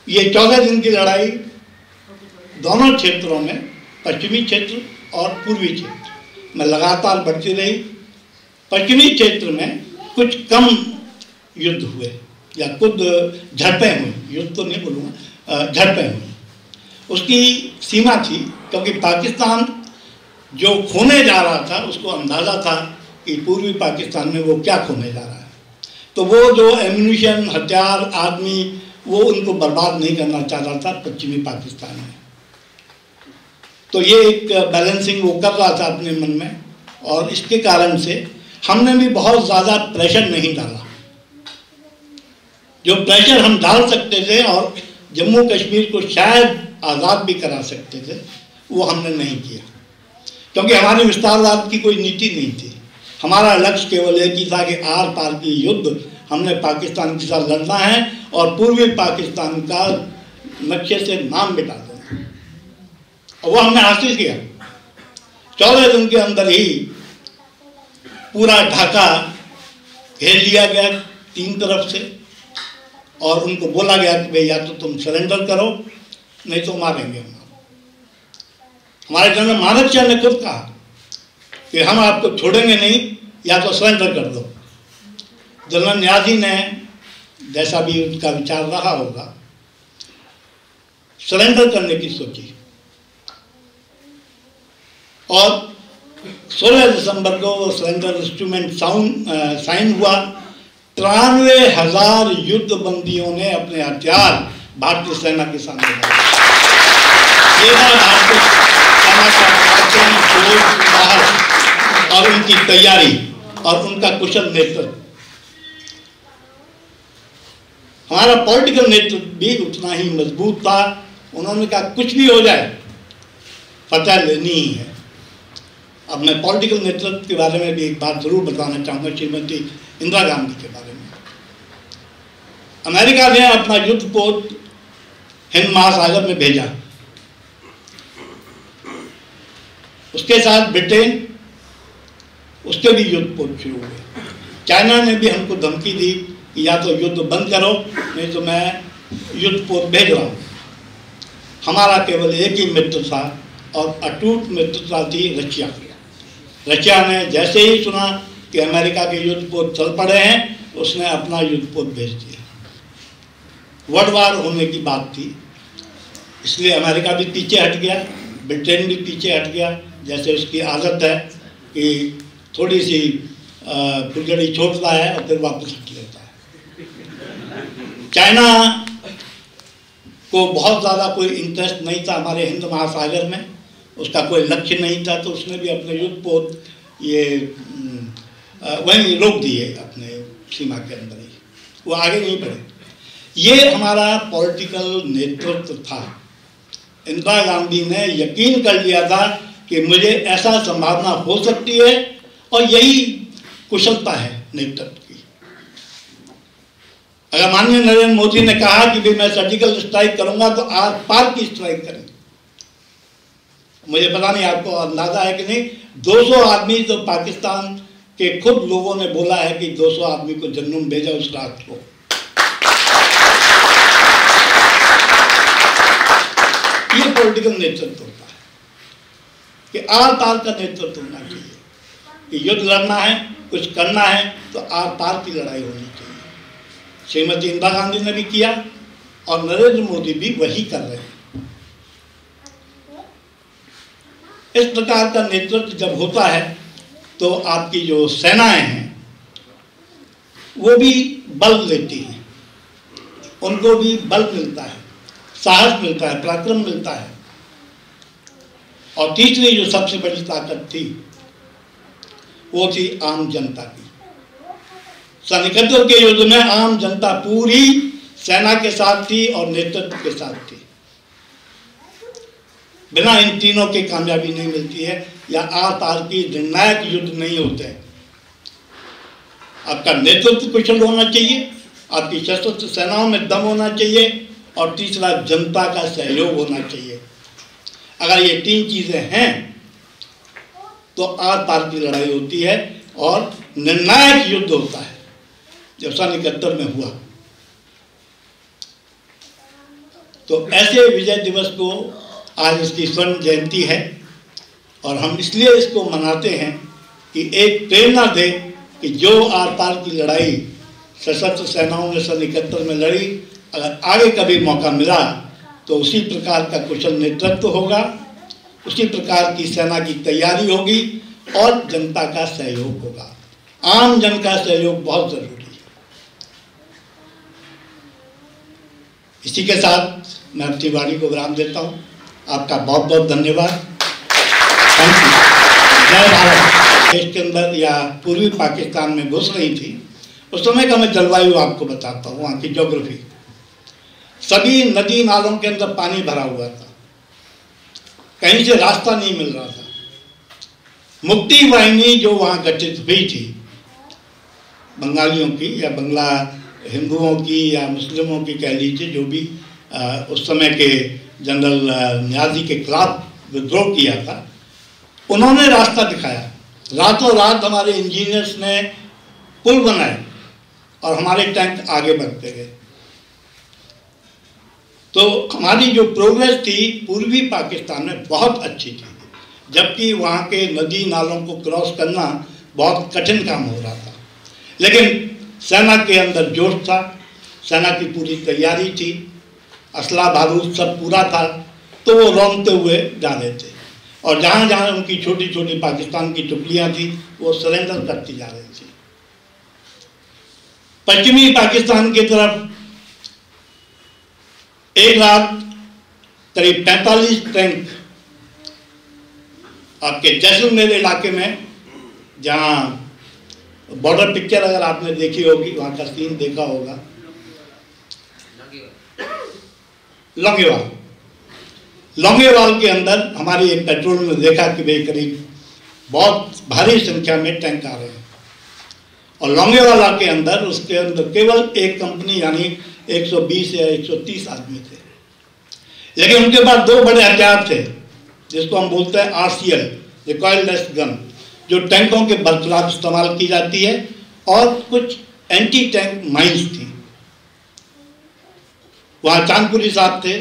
ये 14 दिन की लड़ाई दोनों क्षेत्रों में, पश्चिमी क्षेत्र और पूर्वी क्षेत्र में लगातार बढ़ती रही। पश्चिमी क्षेत्र में कुछ कम युद्ध हुए या कुछ झड़पें हुई, युद्ध तो नहीं बोलूँगा, झड़पें हुई। उसकी सीमा थी, क्योंकि पाकिस्तान जो खोने जा रहा था उसको अंदाज़ा था कि पूर्वी पाकिस्तान में वो क्या खोने जा रहा है। तो वो जो एम्यूनिशन, हथियार, आदमी, वो उनको बर्बाद नहीं करना चाह रहा था पश्चिमी पाकिस्तान में। तो ये एक बैलेंसिंग वो कर रहा था अपने मन में, और इसके कारण से हमने भी बहुत ज़्यादा प्रेशर नहीं डाला। जो प्रेशर हम डाल सकते थे और जम्मू कश्मीर को शायद आज़ाद भी करा सकते थे, वो हमने नहीं किया, क्योंकि हमारी विस्तारवाद की कोई नीति नहीं थी। हमारा लक्ष्य केवल एक ही था कि आर पार की युद्ध हमने पाकिस्तान के साथ लड़ना है और पूर्वी पाकिस्तान का नक्शे से नाम मिटा देना, और वो हमने हासिल किया। 14 दिन के अंदर ही पूरा ढाका घेर लिया गया 3 तरफ से, और उनको बोला गया कि भाई या तो तुम सरेंडर करो नहीं तो मारेंगे हम। हमारे जनरल मानेकशॉ ने खुद कहा कि हम आपको छोड़ेंगे नहीं, या तो सरेंडर कर दो। जनरल न्याजी ने, जैसा भी उनका विचार रहा होगा, सरेंडर करने की सोची, और 16 दिसंबर को सरेंडर इंस्ट्रूमेंट साइन हुआ। 93,000 युद्ध बंदियों ने अपने हथियार भारतीय सेना के सामने डाले। ये भारतीय सेना का और उनकी तैयारी और उनका कुशल नेतृत्व। हमारा पॉलिटिकल नेतृत्व भी उतना ही मजबूत था। उन्होंने कहा कुछ भी हो जाए फतह लेनी ही है। अब मैं पॉलिटिकल नेतृत्व के बारे में भी एक बात जरूर बताना चाहूँगा, श्रीमती इंदिरा गांधी के बारे में। अमेरिका ने अपना युद्ध पोत हिंद महासागर में भेजा, उसके साथ ब्रिटेन, उसके भी युद्ध पोत शुरू हुए। चाइना ने भी हमको धमकी दी कि या तो युद्ध बंद करो, नहीं तो मैं युद्ध पोत भेज रहा हूँ। हमारा केवल एक ही मित्र था और अटूट मित्रता थी रशिया की। रशिया ने जैसे ही सुना कि अमेरिका के युद्ध पोत चल पड़े हैं, उसने अपना युद्ध पोत भेज दिया। वर्ल्ड वार होने की बात थी, इसलिए अमेरिका भी पीछे हट गया, ब्रिटेन भी पीछे हट गया। जैसे उसकी आदत है कि थोड़ी सी फुलझड़ी छोड़ता है और फिर वापस हट लेता है। चाइना को बहुत ज़्यादा कोई इंटरेस्ट नहीं था हमारे हिंद महासागर में, उसका कोई लक्ष्य नहीं था, तो उसने भी अपने युद्ध पोत ये वहीं रोक दिए अपने सीमा के अंदर ही, वो आगे नहीं बढ़े। ये हमारा पॉलिटिकल नेतृत्व था। इंदिरा गांधी ने यकीन कर लिया था कि मुझे ऐसा संभावना हो सकती है, और यही कुशलता है नेतृत्व की। अगर माननीय नरेंद्र मोदी ने कहा कि भाई मैं सर्जिकल स्ट्राइक करूंगा, तो आर पार की स्ट्राइक करें। मुझे पता नहीं आपको अंदाजा है कि नहीं, 200 आदमी तो पाकिस्तान के खुद लोगों ने बोला है कि 200 आदमी को जन्नूम भेजा उस रात को। ये पॉलिटिकल नेतृत्व होता है कि आर पार का नेतृत्व होना चाहिए कि युद्ध लड़ना है, कुछ करना है तो आर पार की लड़ाई होनी चाहिए। श्रीमती इंदिरा गांधी ने भी किया और नरेंद्र मोदी भी वही कर रहे हैं। इस प्रकार का नेतृत्व जब होता है तो आपकी जो सेनाएं हैं वो भी बल लेती हैं, उनको भी बल मिलता है, साहस मिलता है, पराक्रम मिलता है। और तीसरी जो सबसे बड़ी ताकत थी वो थी आम जनता की। सन 71 के युद्ध में आम जनता पूरी सेना के साथ थी और नेतृत्व के साथ थी। बिना इन तीनों की कामयाबी नहीं मिलती है, या आर पार की निर्णायक युद्ध नहीं होते हैं। आपका नेतृत्व कुशल होना चाहिए, आपकी सशस्त्र सेनाओं में दम होना चाहिए, और तीसरा जनता का सहयोग होना चाहिए। अगर ये तीन चीजें हैं तो आर पार की लड़ाई होती है और निर्णायक युद्ध होता है, जब सन 71 में हुआ। तो ऐसे विजय दिवस को आज इसकी स्वर्ण जयंती है, और हम इसलिए इसको मनाते हैं कि एक प्रेरणा दे कि जो आर पार की लड़ाई सशस्त्र सेनाओं ने सन 71 में लड़ी, अगर आगे कभी मौका मिला तो उसी प्रकार का कुशल नेतृत्व होगा, उसी प्रकार की सेना की तैयारी होगी और जनता का सहयोग होगा। आम जन का सहयोग बहुत जरूरी है। इसी के साथ मैं अपनी वाणी को विराम देता हूँ। आपका बहुत बहुत धन्यवाद। Thank you. जय भारत। देश के अंदर या पूर्वी पाकिस्तान में घुस रही थी, उस समय का मैं जलवायु आपको बताता हूँ, वहाँ की ज्योग्राफी। सभी नदी नालों के अंदर पानी भरा हुआ था, कहीं से रास्ता नहीं मिल रहा था। मुक्ति वाहिनी जो वहाँ गठित हुई थी, बंगालियों की या बंगला हिंदुओं की या मुस्लिमों की कह लीजिए, जो भी उस समय के जनरल न्याजी के खिलाफ विद्रोह किया था, उन्होंने रास्ता दिखाया। रातों रात हमारे इंजीनियर्स ने पुल बनाए और हमारे टैंक आगे बढ़ते गए। तो हमारी जो प्रोग्रेस थी पूर्वी पाकिस्तान में बहुत अच्छी थी, जबकि वहाँ के नदी नालों को क्रॉस करना बहुत कठिन काम हो रहा था। लेकिन सेना के अंदर जोश था, सेना की पूरी तैयारी थी, असला बारूद सब पूरा था, तो वो रौंदते हुए जा रहे थे। और जहाँ जहाँ उनकी छोटी छोटी पाकिस्तान की टुकड़ियाँ थी वो सरेंडर करती जा रही थी। पश्चिमी पाकिस्तान की तरफ एक रात करीब 45 टैंक आपके जैसलमेर इलाके में, जहाँ बॉर्डर पिक्चर अगर आपने देखी होगी, वहाँ का सीन देखा होगा, लौंगेवाल के अंदर हमारी एक पेट्रोल में देखा कि भाई करीब बहुत भारी संख्या में टैंक आ रहे हैं, और लौंगेवाला के अंदर उसके अंदर केवल एक कंपनी यानी 120 या 130 आदमी थे, लेकिन उनके पास दो बड़े हथियार थे जिसको हम बोलते हैं RCL, रिकॉइललेस गन, जो टैंकों के बरखिलाफ इस्तेमाल की जाती है, और कुछ एंटी टैंक माइंस थी। वहाँ चांदपुरी साहब थे,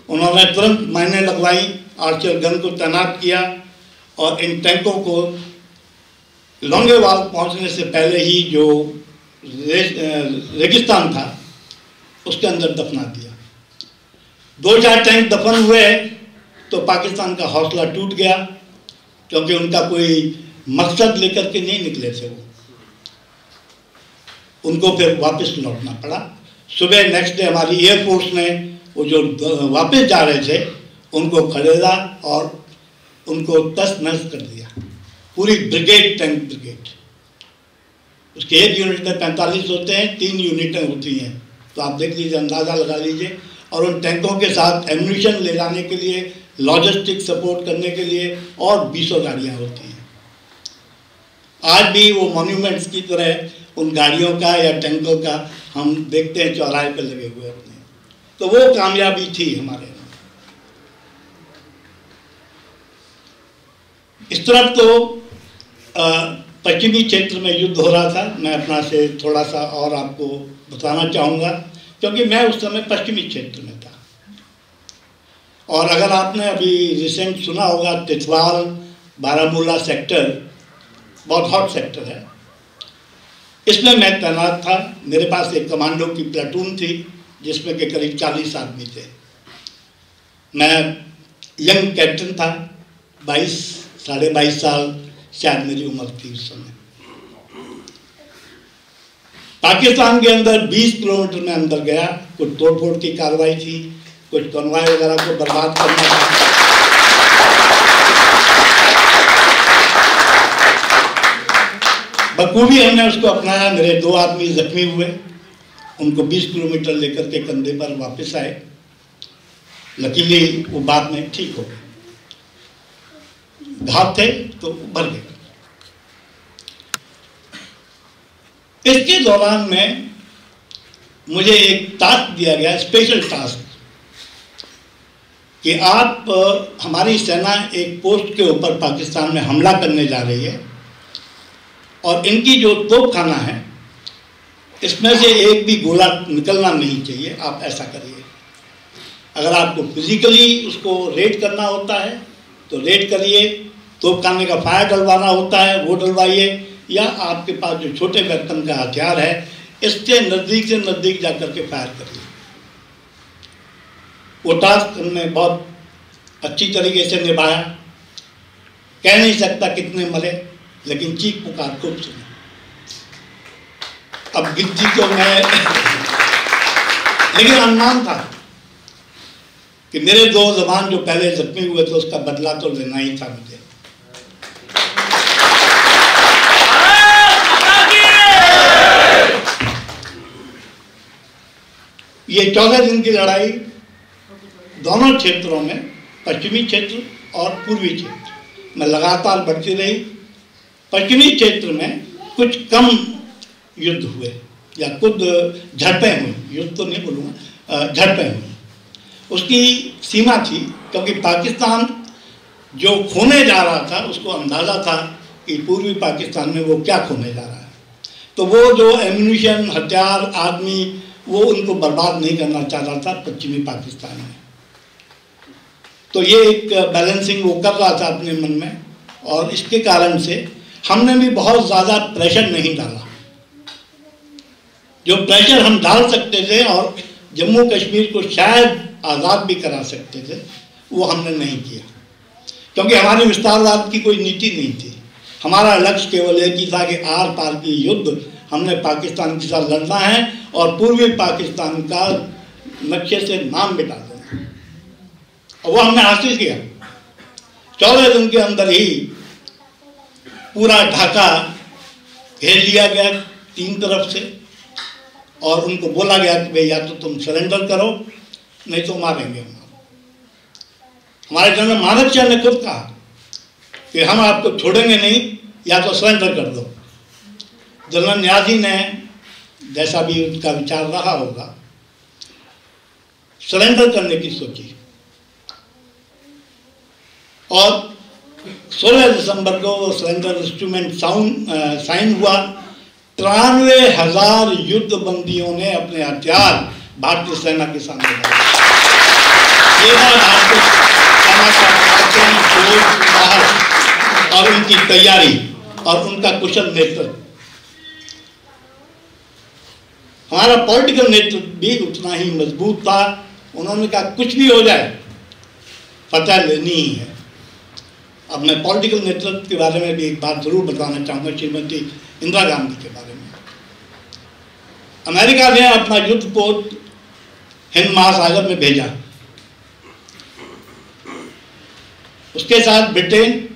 उन्होंने तुरंत माइनें लगवाई, RCL गन को तैनात किया और इन टैंकों को लौंगेवाल पहुंचने से पहले ही जो रेगिस्तान था उसके अंदर दफना दिया। 2-4 टैंक दफन हुए तो पाकिस्तान का हौसला टूट गया, क्योंकि उनका कोई मकसद लेकर के नहीं निकले थे उनको फिर वापस लौटना पड़ा। सुबह नेक्स्ट डे हमारी एयरफोर्स ने वो जो वापस जा रहे थे उनको खदेड़ा और उनको तहस-नहस कर दिया, पूरी ब्रिगेड, टैंक ब्रिगेड। उसके एक यूनिट में 45 होते हैं, 3 यूनिटें होती हैं, तो आप देख लीजिए, अंदाज़ा लगा लीजिए। और उन टैंकों के साथ एम्यूनिशन ले जाने के लिए, लॉजिस्टिक सपोर्ट करने के लिए और 20 गाड़ियाँ होती हैं। आज भी वो मॉन्यूमेंट्स की तरह उन गाड़ियों का या टैंकों का हम देखते हैं चौराहे पर लगे हुए अपने। तो वो कामयाबी थी हमारे। इस तरफ तो पश्चिमी क्षेत्र में युद्ध हो रहा था। मैं अपना से थोड़ा सा और आपको बताना चाहूँगा, क्योंकि मैं उस समय पश्चिमी क्षेत्र में था। और अगर आपने अभी रिसेंट सुना होगा, तितवाल बारामूला सेक्टर बहुत हॉट सेक्टर है, इसमें मैं तैनात था। मेरे पास एक कमांडो की प्लाटून थी जिसमें के करीब 40 आदमी थे। मैं यंग कैप्टन था, 22-22.5 साल शायद मेरी उम्र थी उस समय। पाकिस्तान के अंदर 20 किलोमीटर में अंदर गया, कुछ तोड़फोड़ की कार्रवाई थी, कुछ कॉन्वॉय वगैरह को बर्बाद करना था। बखूबी हमने उसको अपनाया। मेरे 2 आदमी जख्मी हुए, उनको 20 किलोमीटर लेकर के कंधे पर वापस आए। लकीली वो बाद में ठीक हो गए, घाव थे तो भर गए। इसके दौरान में मुझे एक टास्क दिया गया, स्पेशल टास्क, कि आप हमारी सेना एक पोस्ट के ऊपर पाकिस्तान में हमला करने जा रही है और इनकी जो तोपखाना है इसमें से एक भी गोला निकलना नहीं चाहिए, आप ऐसा करिए। अगर आपको फिजिकली उसको रेड करना होता है तो रेड करिए, तोपखाने का फायर डलवाना होता है वो डलवाइए, या आपके पास जो छोटे वेपन का हथियार है इससे नज़दीक से नज़दीक जाकर के फायर करिए। वो टास्क हमने बहुत अच्छी तरीके से निभाया। कह नहीं सकता कितने मरे, लेकिन चीख पुकार खूब सुनी। अब गिनती तो मैं लेकिन अनुमान था कि मेरे 2 जवान जो पहले जख्मी हुए थे उसका बदला तो लेना ही था मुझे। ये 14 दिन की लड़ाई दोनों क्षेत्रों में, पश्चिमी क्षेत्र और पूर्वी क्षेत्र में लगातार बढ़ती रही। पश्चिमी क्षेत्र में कुछ कम युद्ध हुए या कुछ झड़पें हुई, युद्ध तो नहीं बोलूँगा, झड़पें हुई। उसकी सीमा थी, क्योंकि पाकिस्तान जो खोने जा रहा था उसको अंदाज़ा था कि पूर्वी पाकिस्तान में वो क्या खोने जा रहा है। तो वो जो एम्यूनिशन, हथियार, आदमी, वो उनको बर्बाद नहीं करना चाह रहा था पश्चिमी पाकिस्तान में। तो ये एक बैलेंसिंग वो कर रहा था अपने मन में, और इसके कारण से हमने भी बहुत ज़्यादा प्रेशर नहीं डाला। जो प्रेशर हम डाल सकते थे और जम्मू कश्मीर को शायद आज़ाद भी करा सकते थे, वो हमने नहीं किया, क्योंकि हमारी विस्तारवाद की कोई नीति नहीं थी। हमारा लक्ष्य केवल एक ही था कि आर पार की युद्ध हमने पाकिस्तान के साथ लड़ना है और पूर्वी पाकिस्तान का नक्शे से नाम मिटा देना, और वो हमने हासिल किया। 14 दिन के अंदर ही पूरा ढाका घेर लिया गया 3 तरफ से, और उनको बोला गया कि भाई या तो तुम सरेंडर करो नहीं तो मारेंगे हम। हमारे जनरल मानेकशॉ ने खुद कहा कि हम आपको छोड़ेंगे नहीं, या तो सरेंडर कर दो। जनरल न्याजी ने, जैसा भी उनका विचार रहा होगा, सरेंडर करने की सोची और 16 दिसंबर को वो सरेंडर इंस्ट्रूमेंट साइन हुआ। 93,000 युद्ध बंदियों ने अपने हथियार भारतीय सेना के सामने डाले। ये था भारतीय सेना का पराक्रम, जोश, साहस और उनकी तैयारी और उनका कुशल नेतृत्व। हमारा पॉलिटिकल नेतृत्व भी उतना ही मजबूत था। उन्होंने कहा कुछ भी हो जाए फतह लेनी ही है। अब मैं पॉलिटिकल नेतृत्व के बारे में भी एक बात जरूर बताना चाहूँगा, श्रीमती इंदिरा गांधी के बारे में। अमेरिका ने अपना युद्ध पोत हिंद महासागर में भेजा, उसके साथ ब्रिटेन,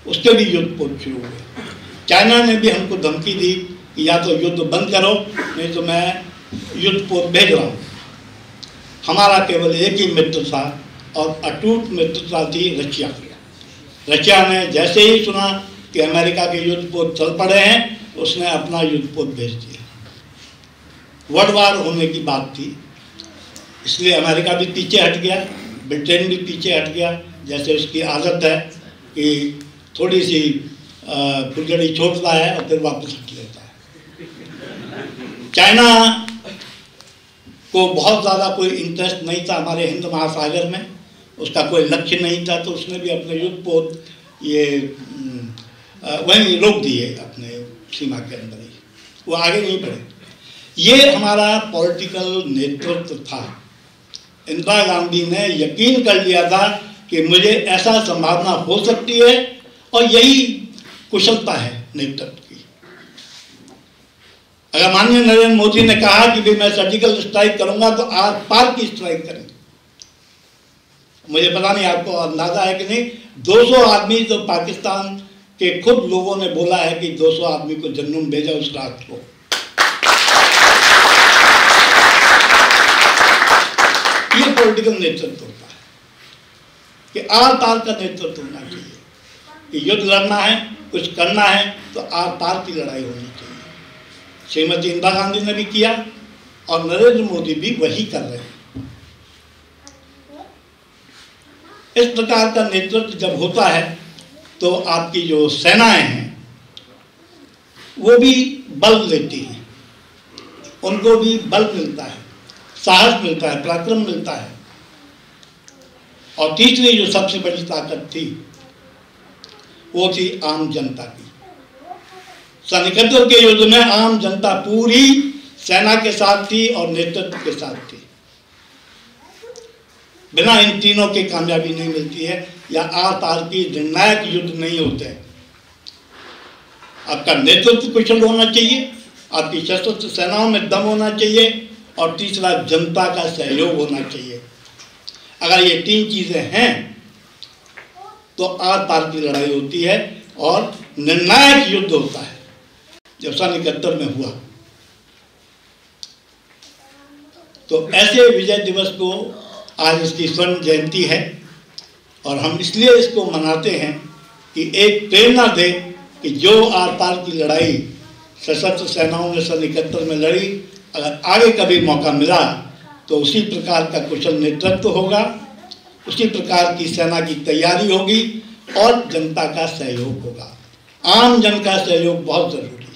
उसके भी युद्ध पोत शुरू हुए। चाइना ने भी हमको धमकी दी कि या तो युद्ध बंद करो नहीं तो मैं युद्ध पोत भेज रहा हूँ। हमारा केवल एक ही मित्र था और अटूट मित्रता थी रशिया। रशिया ने जैसे ही सुना कि अमेरिका के युद्ध पोत चल पड़े हैं, उसने अपना युद्ध पोत भेज दिया। वर्ल्ड वार होने की बात थी, इसलिए अमेरिका भी पीछे हट गया, ब्रिटेन भी पीछे हट गया। जैसे उसकी आदत है कि थोड़ी सी फुलझड़ी छोड़ता है और फिर वापस हट लेता है। चाइना को बहुत ज़्यादा कोई इंटरेस्ट नहीं था हमारे हिंद महासागर में, उसका कोई लक्ष्य नहीं था, तो उसने भी अपने युद्ध पोत ये वहीं रोक दिए अपने सीमा के अंदर ही, वो आगे नहीं बढ़े। ये हमारा पॉलिटिकल नेतृत्व था। इंदिरा गांधी ने यकीन कर लिया था कि मुझे ऐसा संभावना हो सकती है और यही कुशलता है नेतृत्व की। अगर माननीय नरेंद्र मोदी ने कहा कि भाई मैं सर्जिकल स्ट्राइक करूंगा तो आर पार की स्ट्राइक करेंगे। मुझे पता नहीं आपको अंदाजा है कि नहीं, 200 आदमी तो पाकिस्तान के खुद लोगों ने बोला है कि 200 आदमी को जन्नूम भेजा उस रात को। ये पॉलिटिकल नेतृत्व होता है कि आर पार का नेतृत्व होना चाहिए कि युद्ध लड़ना है, कुछ करना है तो आर पार की लड़ाई होनी चाहिए। श्रीमती इंदिरा गांधी ने भी किया और नरेंद्र मोदी भी वही कर रहे हैं। इस प्रकार का नेतृत्व जब होता है तो आपकी जो सेनाएं हैं वो भी बल लेती हैं, उनको भी बल मिलता है, साहस मिलता है, पराक्रम मिलता है। और तीसरी जो सबसे बड़ी ताकत थी वो थी आम जनता की। सन 71 के युद्ध में आम जनता पूरी सेना के साथ थी और नेतृत्व के साथ थी। बिना इन तीनों की कामयाबी नहीं मिलती है या आर पार की निर्णायक युद्ध नहीं होते। आपका नेतृत्व कुशल होना चाहिए, आपकी सशस्त्र सेनाओं में दम होना चाहिए और तीसरा जनता का सहयोग होना चाहिए। अगर ये तीन चीजें हैं तो आर पार की लड़ाई होती है और निर्णायक युद्ध होता है, जब सन 71 में हुआ। तो ऐसे विजय दिवस को आज इसकी स्वर्ण जयंती है और हम इसलिए इसको मनाते हैं कि एक प्रेरणा दे कि जो आर पार की लड़ाई सशस्त्र सेनाओं ने सन 71 में लड़ी, अगर आगे कभी मौका मिला तो उसी प्रकार का कुशल नेतृत्व होगा, उसी प्रकार की सेना की तैयारी होगी और जनता का सहयोग होगा। आम जन का सहयोग बहुत जरूरी है।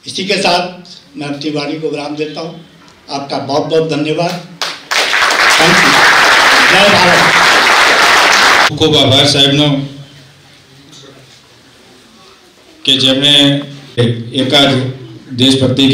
इसी के साथ मैं अपनी वाणी को विराम देता हूँ। आपका बहुत बहुत धन्यवाद। Thank you. जय भारत। खूब आभार साहेबनो કે જેમણે એકાદ દેશભક્તિ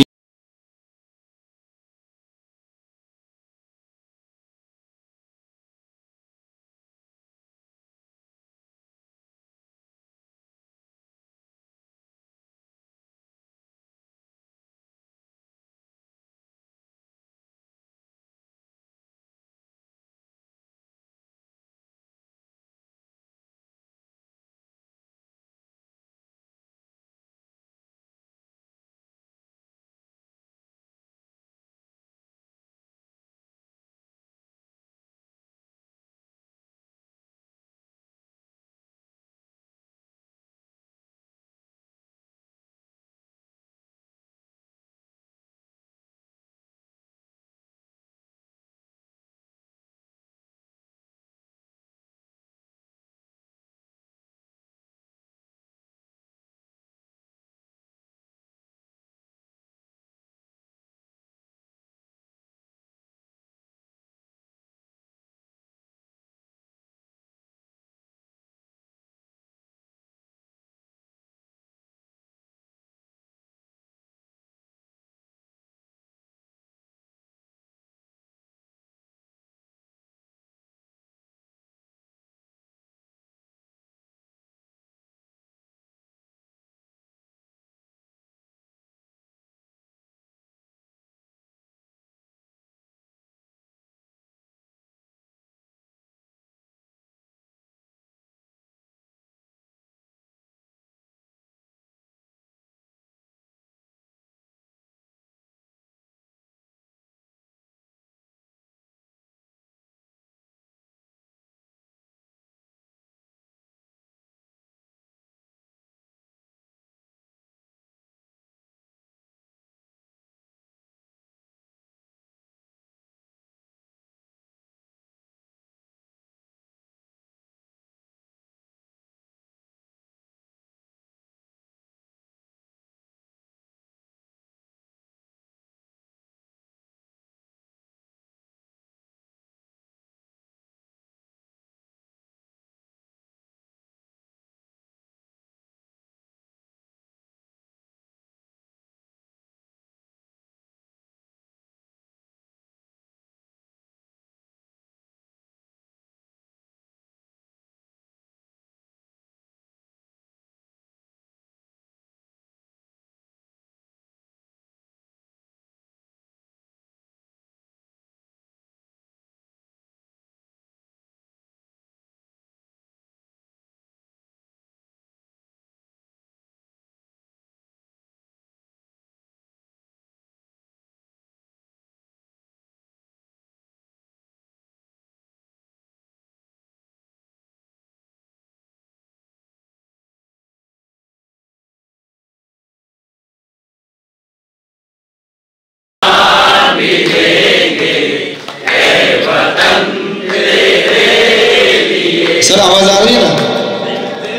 सर आवाज आ रही है ना?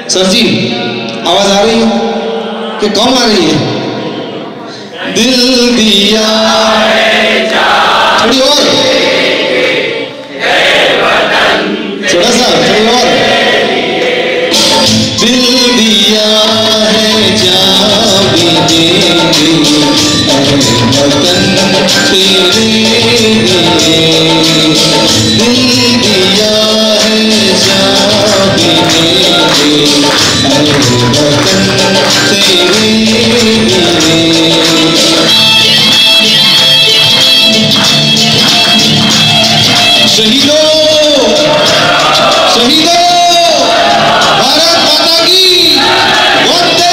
सर जी आवाज आ रही है कि कम आ रही है? दिल दिया थोड़ी और, थोड़ा सा थोड़ी और। दिल दिया है जान भी देंगे वतन तेरे लिए। दिल दिया है जान भी देंगे वतन तेरे लिए। शहीदों शहीदों, भारत माता की वंदे।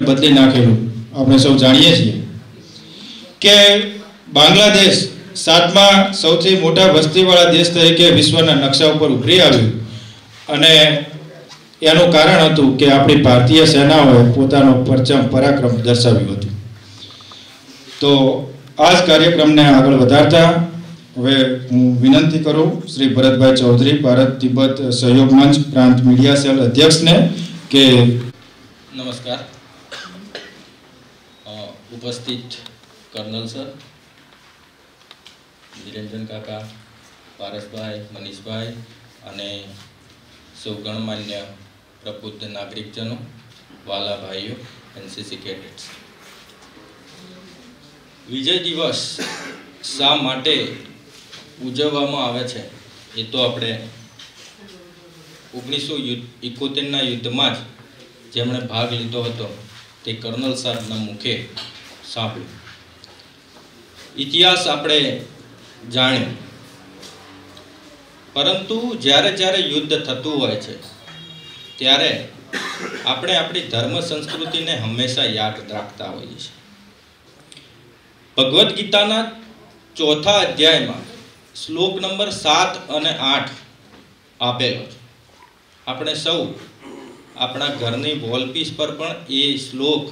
બદલી નાખેલું આપણે સૌ જાણીએ છીએ કે બાંગ્લાદેશ 7મા સૌથી મોટા વસ્તીવાળા દેશ તરીકે વિશ્વના નકશા ઉપર ઉભરી આવ્યું અને એનું કારણ હતું કે આપણી ભારતીય સેનાઓએ પોતાનો પરચમ પરાક્રમ દર્શાવ્યું હતું। તો આ જ કાર્યક્રમને આગળ વધારતા હવે હું વિનંતી કરું શ્રી ભરતભાઈ ચૌધરી, ભારત તિબ્બત સહયોગ મંચ પ્રાંત મીડિયા સેલ અધ્યક્ષને કે નમસ્કાર. ઉપસ્થિત કર્નલ સર, નિરંજન કાકા, પારસભાઈ, મનીષભાઈ અને સૌ ગણમાન્ય પ્રબુદ્ધ નાગરિકજનો, વાલા ભાઈઓ, એનસીસી કેડેટ્સ, વિજય દિવસ શા માટે ઉજવવામાં આવે છે એ તો આપણે 1971ના યુદ્ધમાં જ જેમણે ભાગ લીધો હતો તે કર્નલ સાહેબના મુખે સાંભળ્યું. ઇતિહાસ આપણે જાણ્યો, પરંતુ જ્યારે જ્યારે યુદ્ધ થતું હોય છે ત્યારે આપણે આપણી ધર્મ સંસ્કૃતિને હંમેશા યાદ રાખતા હોઈએ છીએ. ભગવદ્ ગીતાના 4થા અધ્યાયમાં શ્લોક નંબર 7 અને 8 આપેલો છે. આપણે સૌ આપણા ઘરની વોલપીસ પર પણ એ શ્લોક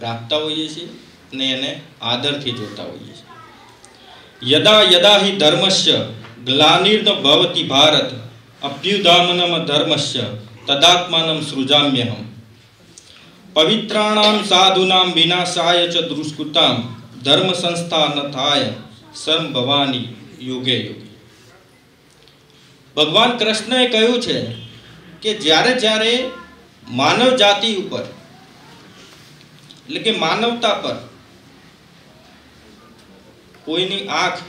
રાખતા હોઈએ છીએ અને એને આદરથી જોતા હોઈએ છીએ. યદા યદા હિ ધર્મસ્ય ગ્લાનિર્ન ભવતિ ભારત અભ્યુદામનમ ધર્મસ્ય તદાત્માનમ સૃજામ્યહમ પવિત્રાણામ સાધુનામ વિનાશાય ચ દુષ્કૃતામ ધર્મ સંસ્થા ન થાય સંભવાની યુગે યુગે. ભગવાન કૃષ્ણએ કહ્યું છે કે જ્યારે જ્યારે માનવ જાતિ ઉપર એટલે કે માનવતા પર કોઈની આંખ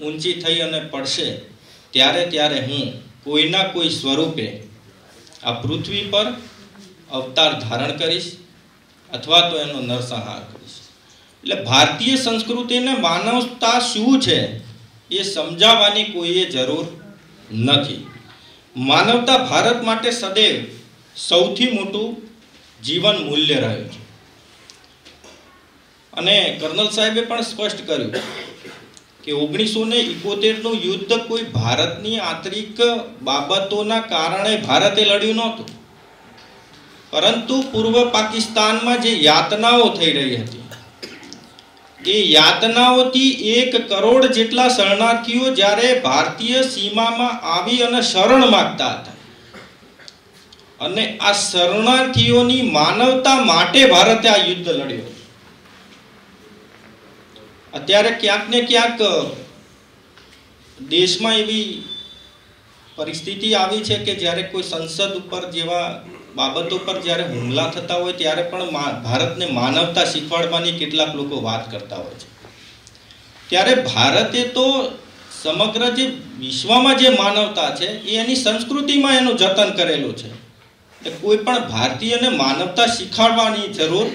ઊંચી થઈ અને પડશે ત્યારે ત્યારે હું કોઈના કોઈ સ્વરૂપે આ પૃથ્વી પર અવતાર ધારણ કરીશ અથવા તો એનો નરસંહાર કરીશ. એટલે ભારતીય સંસ્કૃતિને માનવતા શું છે એ સમજાવવાની કોઈએ જરૂર નથી. માનવતા ભારત માટે સદૈવ સૌથી મોટું જીવન મૂલ્ય રહ્યું છે. અને કર્નલ સાહેબે પણ સ્પષ્ટ કર્યું કે 1971નું યુદ્ધ કોઈ ભારતની આંતરિક બાબતોના કારણે ભારતે લડ્યું નહોતું, પરંતુ પૂર્વ પાકિસ્તાનમાં જે યાતનાઓ થઈ રહી હતી એ યાતનાઓથી 1 કરોડ જેટલા શરણાર્થીઓ જ્યારે ભારતીય સીમામાં આવી અને શરણ માંગતા હતા અને આ શરણાર્થીઓની માનવતા માટે ભારતે આ યુદ્ધ લડ્યું. અત્યારે ક્યાંક ને ક્યાંક દેશમાં એવી પરિસ્થિતિ આવી છે કે જ્યારે કોઈ સંસદ ઉપર જેવા બાબતો પર જ્યારે હુમલા થતા હોય ત્યારે પણ ભારતને માનવતા શીખવાડવાની કેટલાક લોકો વાત કરતા હોય છે. ત્યારે ભારતે તો સમગ્ર જે વિશ્વમાં જે માનવતા છે એ એની સંસ્કૃતિમાં એનું જતન કરેલું છે. કોઈ પણ ભારતીયને માનવતા શીખવાડવાની જરૂર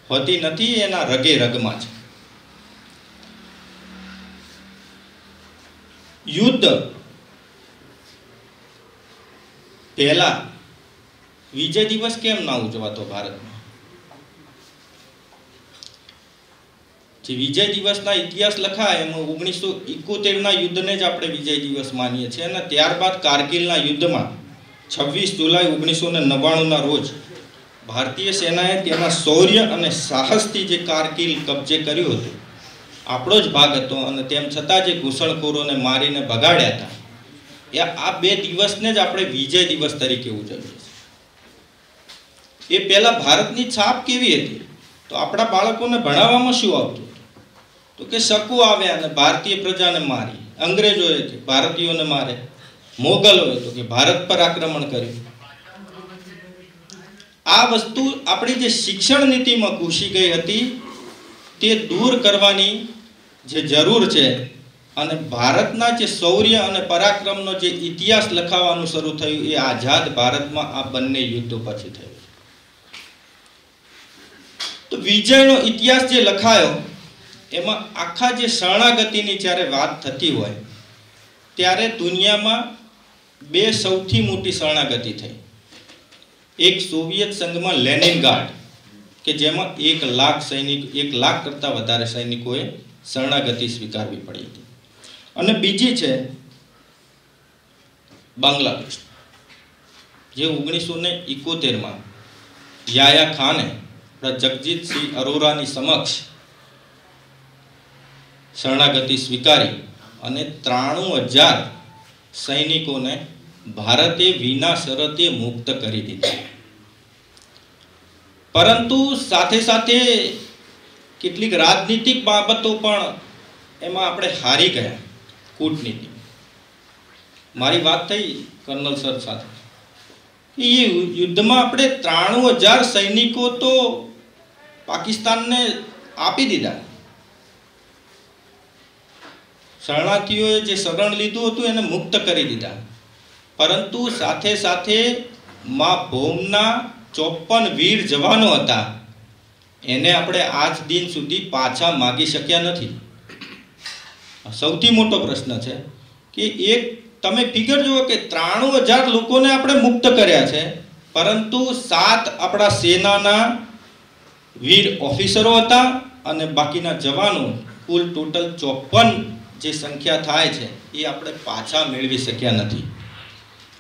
હોતી નથી, એના રગે રગમાં છે. યુદ્ધ પહેલા વિજય દિવસ કેમ ના ઉજવાતો ભારતમાં? જે વિજય દિવસના ઇતિહાસ લખાય એમાં 1971ના યુદ્ધને જ આપણે વિજય દિવસ માનીએ છીએ. અને ત્યારબાદ કારગિલના યુદ્ધમાં 26 જુલાઈ 1999ના રોજ ભારતીય સેનાએ તેના શૌર્ય અને સાહસથી જે કારગિલ કબજે કર્યું હતું, આપણો જ ભાગ હતો, અને તેમ છતાં જે ઘૂસણખોરોને મારીને ભગાડ્યા હતા, એ આ 2 દિવસને જ આપણે વિજય દિવસ તરીકે ઉજવીએ છીએ. એ પહેલા ભારતની છાપ કેવી હતી? તો આપણા બાળકોને ભણાવવામાં શું આવતું? તો કે શકુ આવ્યા અને ભારતીય પ્રજાને મારી, અંગ્રેજોએ ભારતીયોને મારે, મોગલોએ તો કે ભારત પર આક્રમણ કર્યું. આ વસ્તુ આપણી જે શિક્ષણ નીતિમાં ઘૂસી ગઈ હતી તે દૂર કરવાની જે જરૂર છે. અને ભારતના જે શૌર્ય અને પરાક્રમનો જે ઇતિહાસ લખાવાનું શરૂ થયું એ આઝાદ ભારતમાં આ બંને યુદ્ધો પછી થયું. તો વિજયનો ઇતિહાસ જે લખાયો એમાં આખા જે શરણાગતિની જ્યારે વાત થતી હોય ત્યારે દુનિયામાં 2 સૌથી મોટી શરણાગતિ થઈ. એક સોવિયત સંઘમાં લેનિનગ્રાડ કે જેમાં 1 લાખ સૈનિક, 1 લાખ કરતાં વધારે સૈનિકોએ શરણાગતિ સ્વીકારવી પડી હતી. અને બીજી છે બાંગ્લાદેશ, જે 1971માં યાયા ખાને જગજીતસિંહ અરોરાની સમક્ષ શરણાગતિ સ્વીકારી અને 93,000 સૈનિકોને ભારતે વિના શરતે મુક્ત કરી દીધા. પરંતુ સાથે સાથે કેટલીક રાજનીતિક બાબતો પણ એમાં આપણે હારી ગયા. કૂટનીતિ, મારી વાત થઈ કર્નલ સર સાથે, એ યુદ્ધમાં આપણે 93,000 સૈનિકો તો પાકિસ્તાનને આપી દીધા. શરણાર્થીઓએ જે શરણ લીધું હતું એને મુક્ત કરી દીધા. પરંતુ સાથે સાથે મા ભૌમના 54 વીર જવાનો હતા, એને આપણે આજ દિન સુધી પાછા માગી શક્યા નથી. સૌથી મોટો પ્રશ્ન છે કે એક તમે ફિગર જુઓ કે 93,000 લોકોને આપણે મુક્ત કર્યા છે, પરંતુ 7 આપણા સેનાના વીર ઓફિસરો હતા અને બાકીના જવાનો, કુલ ટોટલ 54 જે સંખ્યા થાય છે એ આપણે પાછા મેળવી શક્યા નથી.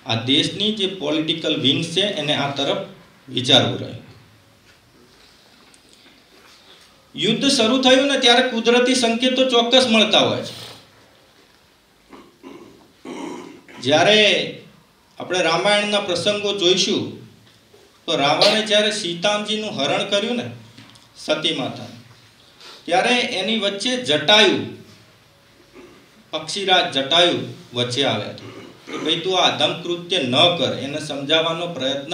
આ દેશની જે પોલિટિકલ વિંગ્સ છે એને આ તરફ વિચારવું રહ્યું. યુદ્ધ શરૂ થયું ને ત્યારે કુદરતી સંકેતો ચોક્કસ મળતા હોય છે. જ્યારે આપણે રામાયણના પ્રસંગો જોઈશું તો રાવણે જ્યારે સીતાજીનું હરણ કર્યું ને સતી માતા, ત્યારે એની વચ્ચે જટાયુ, પક્ષીરાજ જટાયુ વચ્ચે આવ્યા હતા કે ભાઈ તું આ અધમ કૃત્ય ન કર, એને સમજાવવાનો પ્રયત્ન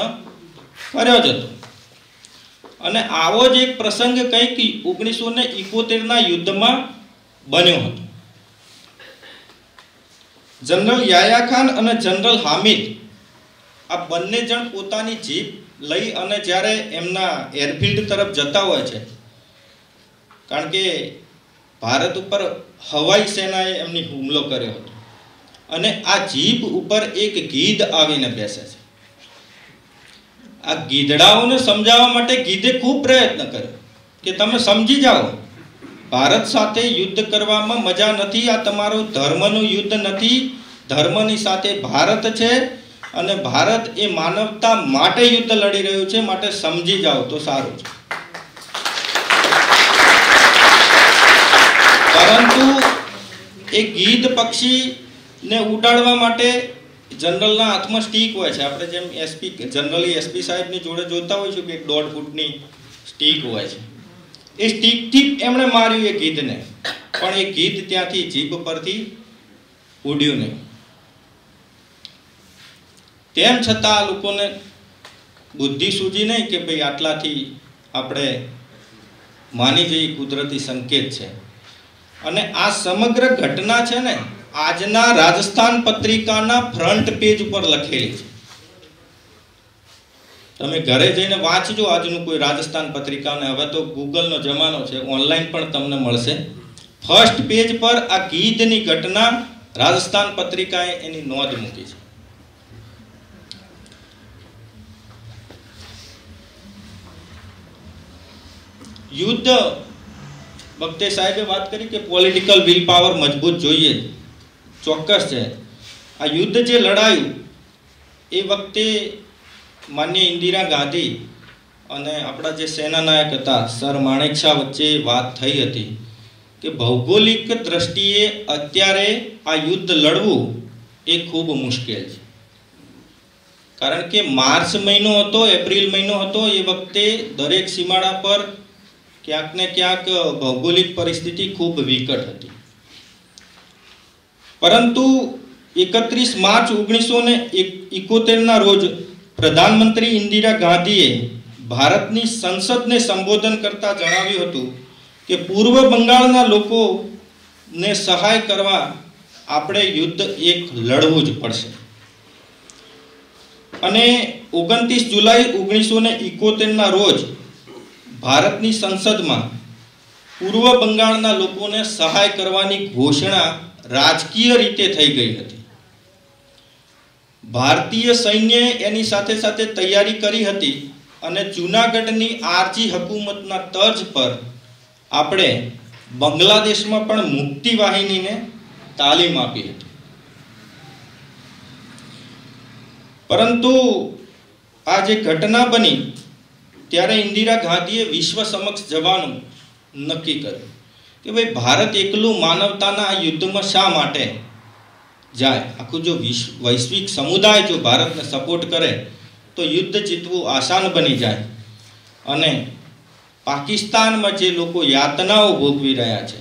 કર્યો જ હતો. અને આવો જ એક પ્રસંગ કંઈક 1971ના યુદ્ધમાં બન્યો હતો. જનરલ યાયા ખાન અને જનરલ હામિદ આ બંને જણ પોતાની જીપ લઈ અને જ્યારે એમના એરફિલ્ડ તરફ જતા હોય છે, કારણ કે ભારત ઉપર હવાઈ સેનાએ એમની હુમલો કર્યો હતો, અને આ જીપ ઉપર એક ગીધ આવીને બેસે છે. આ ગીધડાઓને સમજાવવા માટે ગીધે ખૂબ પ્રયત્ન કર્યો કે તમે સમજી જાઓ, ભારત સાથે યુદ્ધ કરવામાં મજા નથી, આ તમારું ધર્મનું યુદ્ધ નથી, ધર્મની સાથે ભારત છે અને ભારત એ માનવતા માટે યુદ્ધ લડી રહ્યું છે, માટે સમજી જાઓ તો સારું છે. પરંતુ એ ગીધ પક્ષીને ઉડાડવા માટે જનરલના હાથમાં સ્ટીક હોય છે. આપણે જેમ જનરલી એસપી સાહેબની જોડે જોતા હોઈશું કે 1.5 ફૂટની સ્ટીક હોય છે. એ સ્ટીકથી એમણે માર્યું એ ગીધને, પણ એ ગીધ ત્યાંથી જીભ પરથી ઉડ્યું નહીં. તેમ છતાં આ લોકોને બુદ્ધિ સૂજી નહીં કે ભાઈ આટલાથી આપણે માની જઈએ કુદરતી સંકેત છે. અને આ સમગ્ર ઘટના છે ને આજના રાજસ્થાન પત્રિકાના ફ્રન્ટ પેજ ઉપર લખેલી છે. તમે ઘરે જઈને વાંચજો આજનું કોઈ રાજસ્થાન પત્રિકાને. હવે તો ગૂગલનો જમાનો છે, ઓનલાઈન પણ તમને મળશે. ફર્સ્ટ પેજ પર આ ગીધની ઘટના રાજસ્થાન પત્રિકાએ એની નોંધ મૂકી છે. યુદ્ધ વખતે સાહેબે વાત કરી કે પોલિટિકલ વિલ પાવર મજબૂત જોઈએ, ચોક્કસ છે. આ યુદ્ધ જે લડાયું એ વખતે માન્ય ઇન્દિરા ગાંધી અને આપણા જે સેનાનાયક હતા સર માણેકશા વચ્ચે વાત થઈ હતી કે ભૌગોલિક દ્રષ્ટિએ અત્યારે આ યુદ્ધ લડવું એ ખૂબ મુશ્કેલ છે. કારણ કે માર્ચ મહિનો હતો, એપ્રિલ મહિનો હતો, એ વખતે દરેક સીમાડા પર ક્યાંક ને ક્યાંક ભૌગોલિક પરિસ્થિતિ ખૂબ વિકટ હતી. પરંતુ 31 માર્ચ 1971ના રોજ પ્રધાનમંત્રી ઇન્દિરા ગાંધીએ ભારતની સંસદને સંબોધન કરતા જણાવ્યું હતું કે પૂર્વ બંગાળના લોકોને સહાય કરવા આપણે યુદ્ધ એક લડવું જ પડશે. અને 29 જુલાઈ 1971ના રોજ ભારતની સંસદમાં પૂર્વ બંગાળના લોકોને સહાય કરવાની ઘોષણા રાજકીય રીતે થઈ ગઈ હતી. ભારતીય સૈન્યએ એની સાથે સાથે તૈયારી કરી હતી અને જૂનાગઢની આરજી હકુમતના તર્જ પર આપણે બાંગ્લાદેશમાં પણ મુક્તિ વાહિનીને તાલીમ આપી હતી. પરંતુ આ જે ઘટના બની ત્યારે ઇન્દિરા ગાંધીએ વિશ્વ સમક્ષ જવાનું નક્કી કર્યું કે ભાઈ ભારત એકલું માનવતાના આ યુદ્ધમાં શા માટે જાય. આખું જો વૈશ્વિક સમુદાય જો ભારતને સપોર્ટ કરે તો યુદ્ધ જીતવું આસાન બની જાય. અને પાકિસ્તાનમાં જે લોકો યાતનાઓ ભોગવી રહ્યા છે,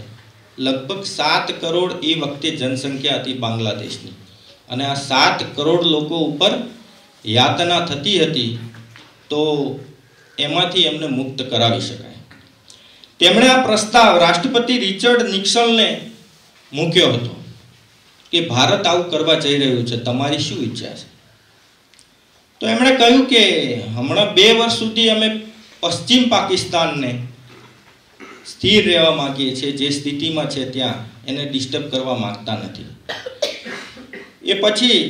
લગભગ 7 કરોડ એ વખતે જનસંખ્યા હતી બાંગ્લાદેશની, અને આ 7 કરોડ લોકો ઉપર યાતના થતી હતી, તો એમાંથી એમને મુક્ત કરાવી શકાય. તેમણે આ પ્રસ્તાવ રાષ્ટ્રપતિ રિચર્ડ નિક્સનને મૂક્યો હતો કે ભારત આવું કરવા જઈ રહ્યું છે, તમારી શું ઈચ્છા છે? તો એમણે કહ્યું કે હમણાં 2 વર્ષ સુધી અમે પશ્ચિમ પાકિસ્તાનને સ્થિર રહેવા માંગીએ છીએ, જે સ્થિતિમાં છે ત્યાં એને ડિસ્ટર્બ કરવા માંગતા નથી. એ પછી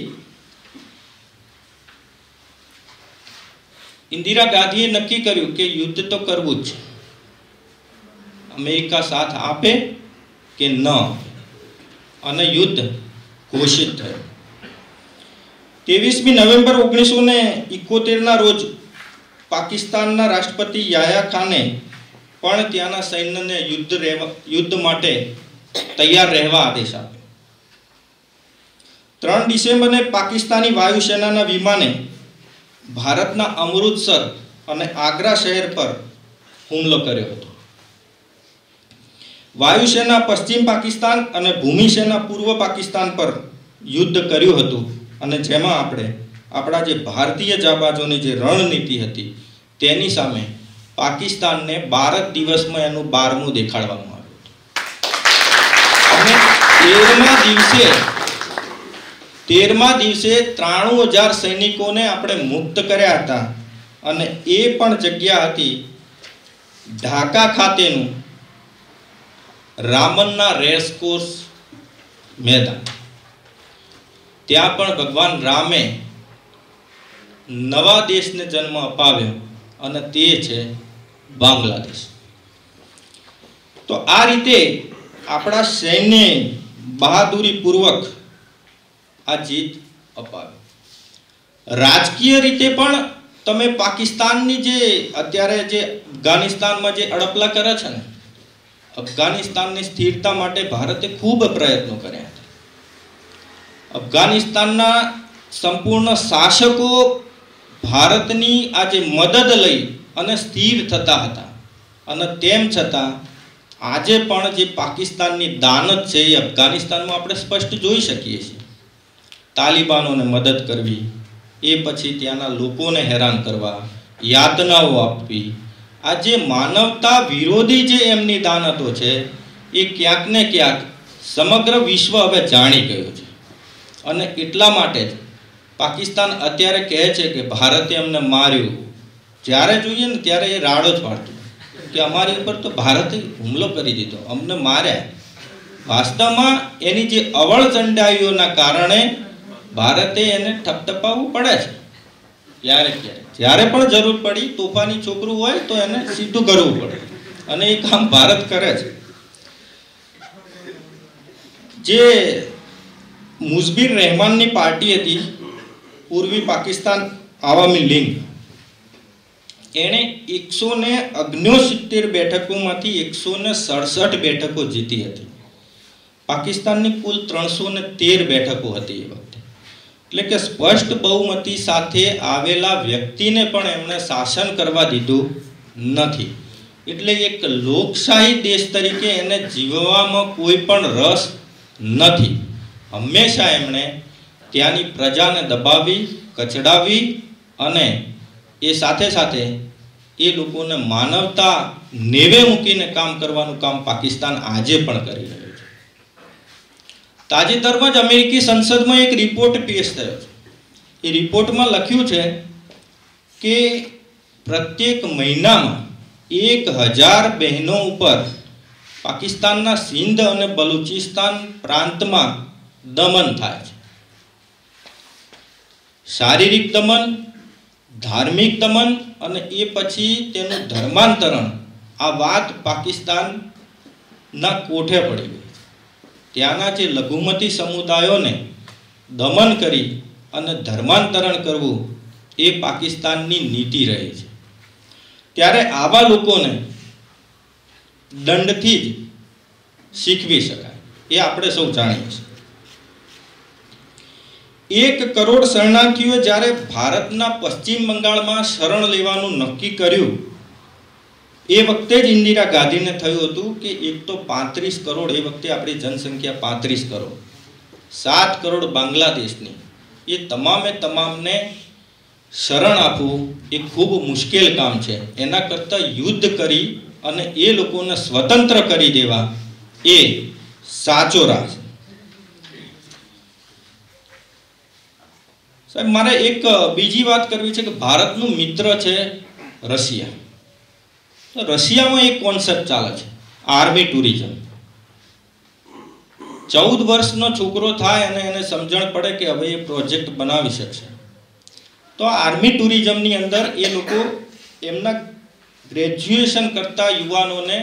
ઇન્દિરા ગાંધીએ નક્કી કર્યું કે યુદ્ધ તો કરવું જ છે, અમેરિકા સાથ આપે કે ન આપે, અને યુદ્ધ ઘોષિત થયું. 23મી નવેમ્બર 1971ના રોજ પાકિસ્તાનના રાષ્ટ્રપતિ યાહ્યા ખાને પણ ત્યાંના સૈન્યને યુદ્ધ માટે તૈયાર રહેવા આદેશ આપ્યો. 3 ડિસેમ્બરને પાકિસ્તાની વાયુસેનાના વિમાને ભારતના અમૃતસર અને આગ્રા શહેર પર હુમલો કર્યો હતો. વાયુસેના પશ્ચિમ પાકિસ્તાન અને ભૂમિસેના પૂર્વ પાકિસ્તાન પર યુદ્ધ કર્યું હતું, અને જેમાં આપણા જે ભારતીય જાબાજોની જે રણનીતિ હતી તેની સામે પાકિસ્તાનને 12 દિવસમાં એનું 12મું દેખાડવામાં આવ્યું હતું. અને 13મા દિવસે 93,000 સૈનિકોને આપણે મુક્ત કર્યા હતા, અને એ પણ જગ્યા હતી ઢાકા ખાતેનું રામનના રેસકોર્સ મેદાન. ત્યાં પણ ભગવાન રામે નવા દેશને જન્મ અપાવ્યો, અને તે છે બાંગ્લાદેશ. તો આ રીતે આપણા સૈન્યએ બહાદુરીપૂર્વક આ જીત અપાવી. રાજકીય રીતે પણ તમે પાકિસ્તાનની જે અત્યારે જે અફઘાનિસ્તાનમાં જે અડપલા કરે છે ને, અફઘાનિસ્તાનની સ્થિરતા માટે ભારતે ખૂબ પ્રયત્નો કર્યા હતા. અફઘાનિસ્તાનના સંપૂર્ણ શાસકો ભારતની આજે મદદ લઈ અને સ્થિર થતા હતા, અને તેમ છતાં આજે પણ જે પાકિસ્તાનની દાનત છે એ અફઘાનિસ્તાનમાં આપણે સ્પષ્ટ જોઈ શકીએ છીએ. તાલિબાનોને મદદ કરવી, એ પછી ત્યાંના લોકોને હેરાન કરવા, યાતનાઓ આપવી, આ જે માનવતા વિરોધી જે એમની દાનતો છે એ ક્યાંક ને ક્યાંક સમગ્ર વિશ્વ હવે જાણી ગયું છે. અને એટલા માટે જ પાકિસ્તાન અત્યારે કહે છે કે ભારતે અમને માર્યું. જ્યારે જોઈએ ને ત્યારે એ રાડો જ પાડતું કે અમારી ઉપર તો ભારતે હુમલો કરી દીધો, અમને માર્યા. વાસ્તવમાં એની જે અવળ ચંડાઈઓના કારણે ભારતે એને ઠપઠપાવવું પડે છે. જ્યારે પણ જરૂર પડી તોફાની છોકરું હોય તો એને સીધું કરવું પડે, અને એ કામ ભારત કરે છે. જે મુઝબિર રહેમાનની પાર્ટી હતી, પૂર્વી પાકિસ્તાન આવામી લીગ, એણે 169 બેઠકોમાંથી 167 બેઠકો જીતી હતી. પાકિસ્તાનની કુલ 313 બેઠકો હતી એ વખતે. એટલે કે સ્પષ્ટ બહુમતી સાથે આવેલા વ્યક્તિને પણ એમણે શાસન કરવા દીધું નથી. એટલે એક લોકશાહી દેશ તરીકે એને જીવવામાં કોઈ પણ રસ નથી. હંમેશા એમણે ત્યાંની પ્રજાને દબાવી, કચડાવી, અને એ સાથે સાથે એ લોકોને માનવતા નેવે મૂકીને કામ કરવાનું કામ પાકિસ્તાન આજે પણ કરી રહ્યું છે. તાજેતરમાં જ અમેરિકી સંસદમાં એક રિપોર્ટ પેશ થયો છે. એ રિપોર્ટમાં લખ્યું છે કે પ્રત્યેક મહિનામાં 1000 બહેનો ઉપર પાકિસ્તાનના સિંધ અને બલુચિસ્તાન પ્રાંતમાં દમન થાય છે. શારીરિક દમન, ધાર્મિક દમન, અને એ પછી તેનું ધર્માંતરણ. આ વાત પાકિસ્તાનના કોઠે પડી ગઈ. ત્યાંના જે લઘુમતી સમુદાયોને દમન કરી અને ધર્માંતરણ કરવું એ પાકિસ્તાનની નીતિ રહી છે. ત્યારે આવા લોકોને દંડથી જ શીખવી શકાય, એ આપણે સૌ જાણીએ છીએ. 1 કરોડ શરણાર્થીઓ જ્યારે ભારતના પશ્ચિમ બંગાળમાં શરણ લેવાનું નક્કી કર્યું, એ વખતે જ ઇન્દિરા ગાંધીને થયું હતું કે એક તો 35 કરોડ, એ વખતે આપણી જનસંખ્યા 35 કરોડ, 7 કરોડ બાંગ્લાદેશની, એ તમામને શરણ આપવું એ ખૂબ મુશ્કેલ કામ છે. એના કરતાં યુદ્ધ કરી અને એ લોકોને સ્વતંત્ર કરી દેવા એ સાચો રાહ છે. સાહેબ, મારે એક બીજી વાત કરવી છે કે ભારતનું મિત્ર છે રશિયા. તો રશિયામાં એક કોન્સેપ્ટ ચાલે છે, આર્મી ટુરિઝમ. 14 વર્ષનો છોકરો થાય અને એને સમજણ પડે કે હવે એ પ્રોજેક્ટ બનાવી શકશે, તો આર્મી ટુરિઝમની અંદર એ લોકો એમના ગ્રેજ્યુએશન કરતા યુવાનોને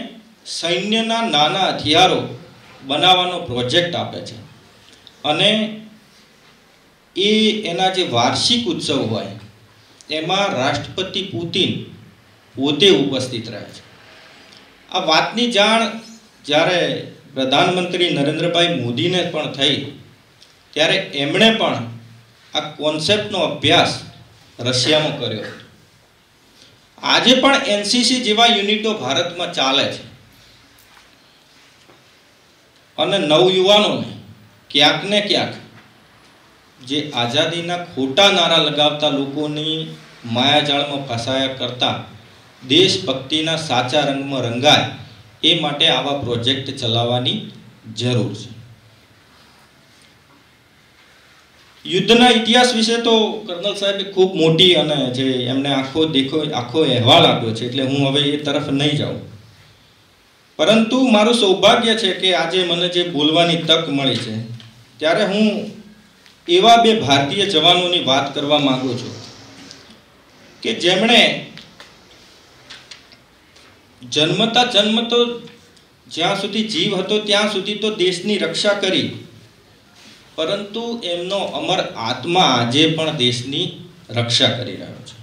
સૈન્યના નાના હથિયારો બનાવવાનો પ્રોજેક્ટ આપે છે. અને એ એના જે વાર્ષિક ઉત્સવ હોય એમાં રાષ્ટ્રપતિ પુતિન પોતે ઉપસ્થિત રહે છે. આ વાતની જાણ જ્યારે પ્રધાનમંત્રી નરેન્દ્રભાઈ મોદીને પણ થઈ, ત્યારે એમણે પણ આ કોન્સેપ્ટનો અભ્યાસ રશિયામાં કર્યો હતો. આજે પણ એનસીસી જેવા યુનિટો ભારતમાં ચાલે છે અને નવયુવાનોને ક્યાંક ને ક્યાંક જે આઝાદીના ખોટા નારા લગાવતા લોકોની માયાજાળમાં ફસાયા કરતા દેશભક્તિના સાચા રંગમાં રંગાય એ માટે આવા પ્રોજેક્ટ ચલાવવાની જરૂર છે. યુદ્ધના ઇતિહાસ વિશે તો કર્નલ સાહેબે ખૂબ મોટી અને જે એમને આખો અહેવાલ આપ્યો છે, એટલે હું હવે એ તરફ નહીં જાઉં. પરંતુ મારું સૌભાગ્ય છે કે આજે મને જે બોલવાની તક મળી છે, ત્યારે હું એવા 2 ભારતીય જવાનોની વાત કરવા માંગુ છું કે જેમણે જન્મતો જ્યાં સુધી જીવ હતો ત્યાં સુધી તો દેશની રક્ષા કરી, પરંતુ એમનો અમર આત્મા આજે પણ દેશની રક્ષા કરી રહ્યો છે.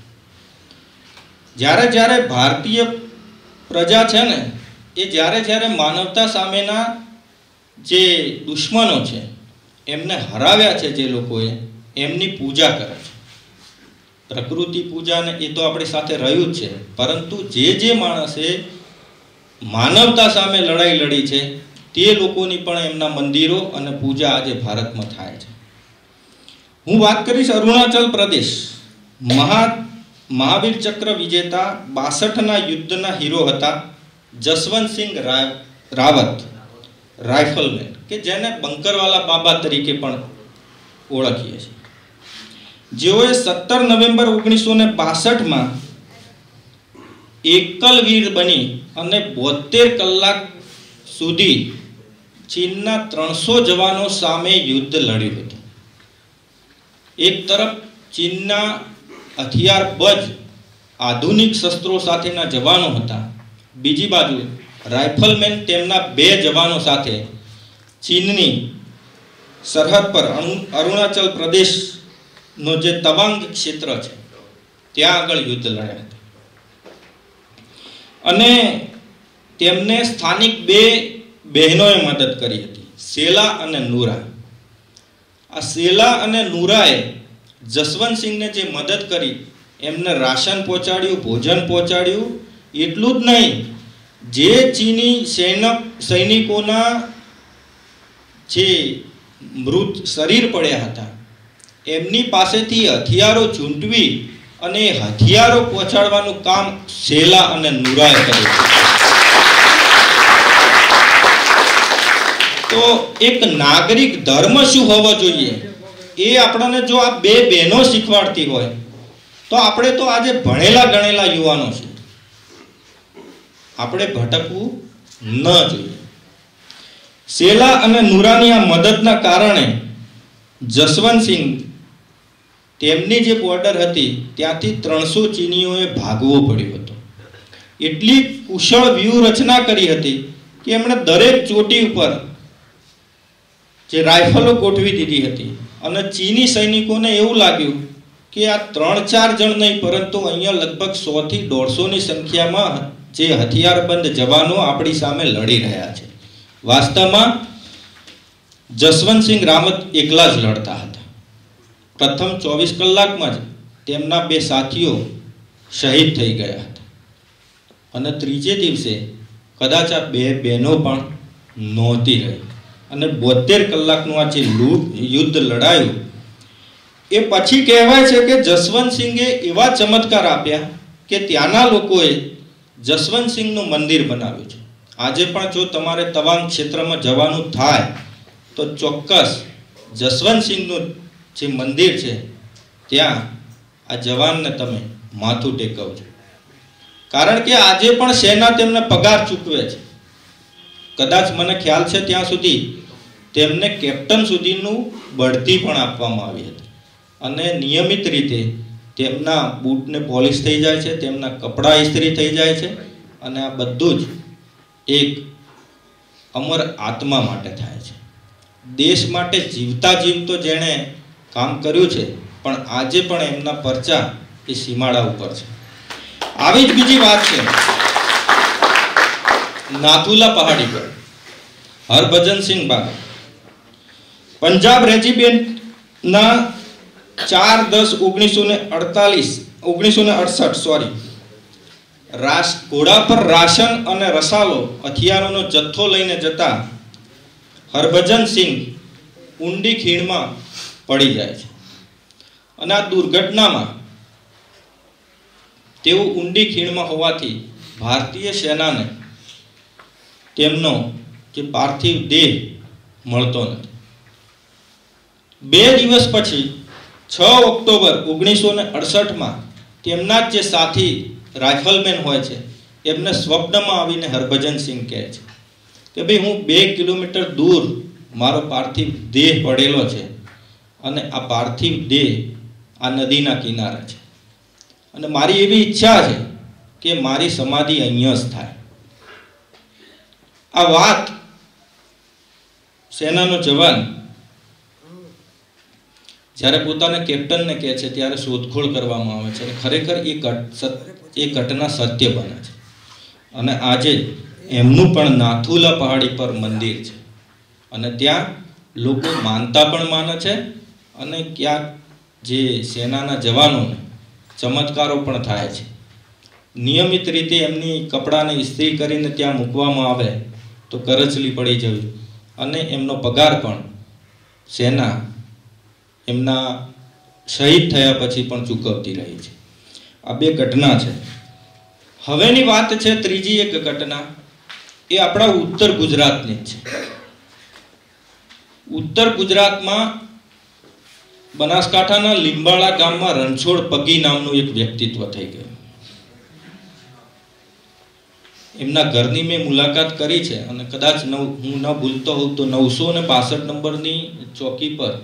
જ્યારે ભારતીય પ્રજા છે ને, એ જ્યારે માનવતા સામેના જે દુશ્મનો છે એમને હરાવ્યા છે, જે લોકોએ એમની પૂજા કરે છે. પ્રકૃતિ પૂજા ને એ તો આપણી સાથે રહ્યું જ છે, પરંતુ જે માણસે માનવતા સામે લડાઈ લડી છે તે લોકોની પણ એમના મંદિરો અને પૂજા આજે ભારતમાં થાય છે. હું વાત કરીશ અરુણાચલ પ્રદેશ. મહાવીર ચક્ર વિજેતા 62ના યુદ્ધના હીરો હતા જસવંતસિંહ રાવત, રાઇફલમેન, કે જેને બંકરવાલા બાબા તરીકે પણ ઓળખીએ છીએ. જેઓએ 17 નવેમ્બર 1962માં એકલવીર બની અને 72 કલાક સુધી ચીનના 300 જવાનો સામે યુદ્ધ લડ્યું હતું. એક તરફ ચીનના હથિયારબંધ આધુનિક શસ્ત્રો સાથેના જવાનો હતા, બીજી બાજુ રાઇફલમેન તેમના 2 જવાનો સાથે ચીનની સરહદ પર અરુણાચલ પ્રદેશનો જે તવાંગ ક્ષેત્ર છે ત્યાં આગળ યુદ્ધ લડ્યા હતા. અને તેમને સ્થાનિક 2 બહેનોએ મદદ કરી હતી, સેલા અને નૂરા. આ સેલા અને નૂરાએ જસવંતસિંહને જે મદદ કરી, એમને રાશન પહોંચાડ્યું, ભોજન પહોંચાડ્યું. એટલું જ નહીં, જે ચીની સૈનિકોના જે મૃત શરીર પડ્યા હતા એમની પાસેથી હથિયારો ઝૂંટવી અને હથિયારો પહોંચાડવાનું કામ સેલા અને નૂરાએ કર્યું. તો એક નાગરિક ધર્મ શું હોવો જોઈએ એ આપણને જો આ 2 બહેનો શીખવાડતી હોય તો આપણે તો આજે ભણેલા ગણેલા યુવાનો છે, આપણે ભટકવું ન જોઈએ. સેલા અને નૂરાની આ મદદના કારણે જસવંતસિંહ તેમની જે બોર્ડર હતી ત્યાંથી 300 ચીનીઓએ ભાગવો પડ્યો હતો. એટલી કુશળ વ્યૂહરચના કરી હતી કે એમણે દરેક ચોટી ઉપર જે રાઇફલો ગોઠવી દીધી હતી અને ચીની સૈનિકોને એવું લાગ્યું કે આ 3-4 જણ નહીં, પરંતુ અહીંયા લગભગ 100 થી 150ની સંખ્યામાં જે હથિયારબંધ જવાનો આપણી સામે લડી રહ્યા છે. વાસ્તવમાં જસવંતસિંહ રાવત એકલા જ લડતા હતા. પ્રથમ 24 કલાકમાં જ તેમના 2 સાથીઓ શહીદ થઈ ગયા હતા અને ત્રીજે દિવસે કદાચ આ 2 બહેનો પણ નહોતી રહી અને 72 કલાકનું આ જે યુદ્ધ લડાયું એ પછી કહેવાય છે કે જસવંતસિંહે એવા ચમત્કાર આપ્યા કે ત્યાંના લોકોએ જસવંતસિંહનું મંદિર બનાવ્યું છે. આજે પણ જો તમારે તવાંગ ક્ષેત્રમાં જવાનું થાય તો ચોક્કસ જસવંતસિંહનું જે મંદિર છે ત્યાં આ જવાનને તમે માથું ટેકવજો, કારણ કે આજે પણ સેના તેમને પગાર ચૂકવે છે. કદાચ મને ખ્યાલ છે ત્યાં સુધી તેમને કેપ્ટન સુધીનું બઢતી પણ આપવામાં આવી હતી અને નિયમિત રીતે તેમના બૂટને પોલિશ થઈ જાય છે, તેમના કપડાં ઇસ્ત્રી થઈ જાય છે અને આ બધું જ એક અમર આત્મા માટે થાય છે. દેશ માટે જીવતા જીવતો જેણે કામ કર્યું છે પણ આજે પણ એમના પરચા એ સીમાડા ઉપર છે. આવી જ બીજી વાત છે નાથુલા પહાડી પર હરભજનસિંહ બાગા પંજાબ રેજિમેન્ટના 4/10/1968 ઘોડા પર રાશન અને રસાલો હથિયારોનો જથ્થો લઈને જતા હરભજનસિંહ ઊંડી ખીણમાં પડી જાય છે અને આ દુર્ઘટનામાં તેઓ ઊંડી ખીણમાં હોવાથી ભારતીય સેનાને તેમનો જે પાર્થિવ દેહ મળતો નથી. 2 દિવસ પછી 6 ઓક્ટોબર 1968 તેમના જ જે સાથી રાઇફલમેન હોય છે એમને સ્વપ્નમાં આવીને હરભજનસિંહ કહે છે કે ભાઈ હું 2 કિલોમીટર દૂર મારો પાર્થિવ દેહ પડેલો છે અને આ પાર્થિવ દેહ આ નદીના કિનારે છે અને મારી એવી ઈચ્છા છે કે મારી સમાધિ અહીંયા જ થાય. આ વાત સેનાનો જવાન જ્યારે પોતાના કેપ્ટનને કહે છે ત્યારે શોધખોળ કરવામાં આવે છે અને ખરેખર એ ઘટના સત્ય બને છે અને આજે એમનું પણ નાથુલા પહાડી પર મંદિર છે અને ત્યાં લોકો માનતા પણ માને છે અને ક્યાંક જે સેનાના જવાનોને ચમત્કારો પણ થાય છે. નિયમિત રીતે એમની કપડાને ઇસ્ત્રી કરીને ત્યાં મૂકવામાં આવે તો કરચલી પડી જવી અને એમનો પગાર પણ સેના એમના શહીદ થયા પછી પણ ચૂકવતી રહી છે. આ 2 ઘટના છે. હવેની વાત છે ત્રીજી એક ઘટના, એ આપણા ઉત્તર ગુજરાતની છે. ઉત્તર ગુજરાતમાં બનાસકાંઠાના લીંબાળા ગામમાં રણછોડ પગી નામનું એક વ્યક્તિત્વ થઈ ગયું. એમના ઘરની મેં મુલાકાત કરી છે અને કદાચ હું ન ભૂલતો હોઉં તો 962 નંબરની ચોકી પર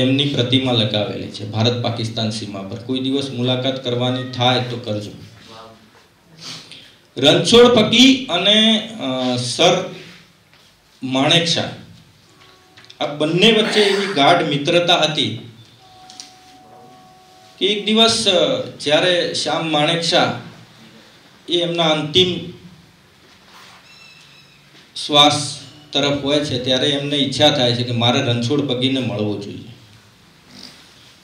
એમની પ્રતિમા લગાવેલી છે ભારત પાકિસ્તાન સીમા પર. કોઈ દિવસ મુલાકાત કરવાની થાય તો કરજો. રણછોડ પગી અને સર માણેકશા આ બંને વચ્ચે એવી ગાઢ મિત્રતા હતી કે એક દિવસ જ્યારે શ્યામ માણેકશા એ એમના અંતિમ શ્વાસ તરફ હોય છે ત્યારે એમને ઈચ્છા થાય છે કે મારે રણછોડ પગીને મળવું જોઈએ.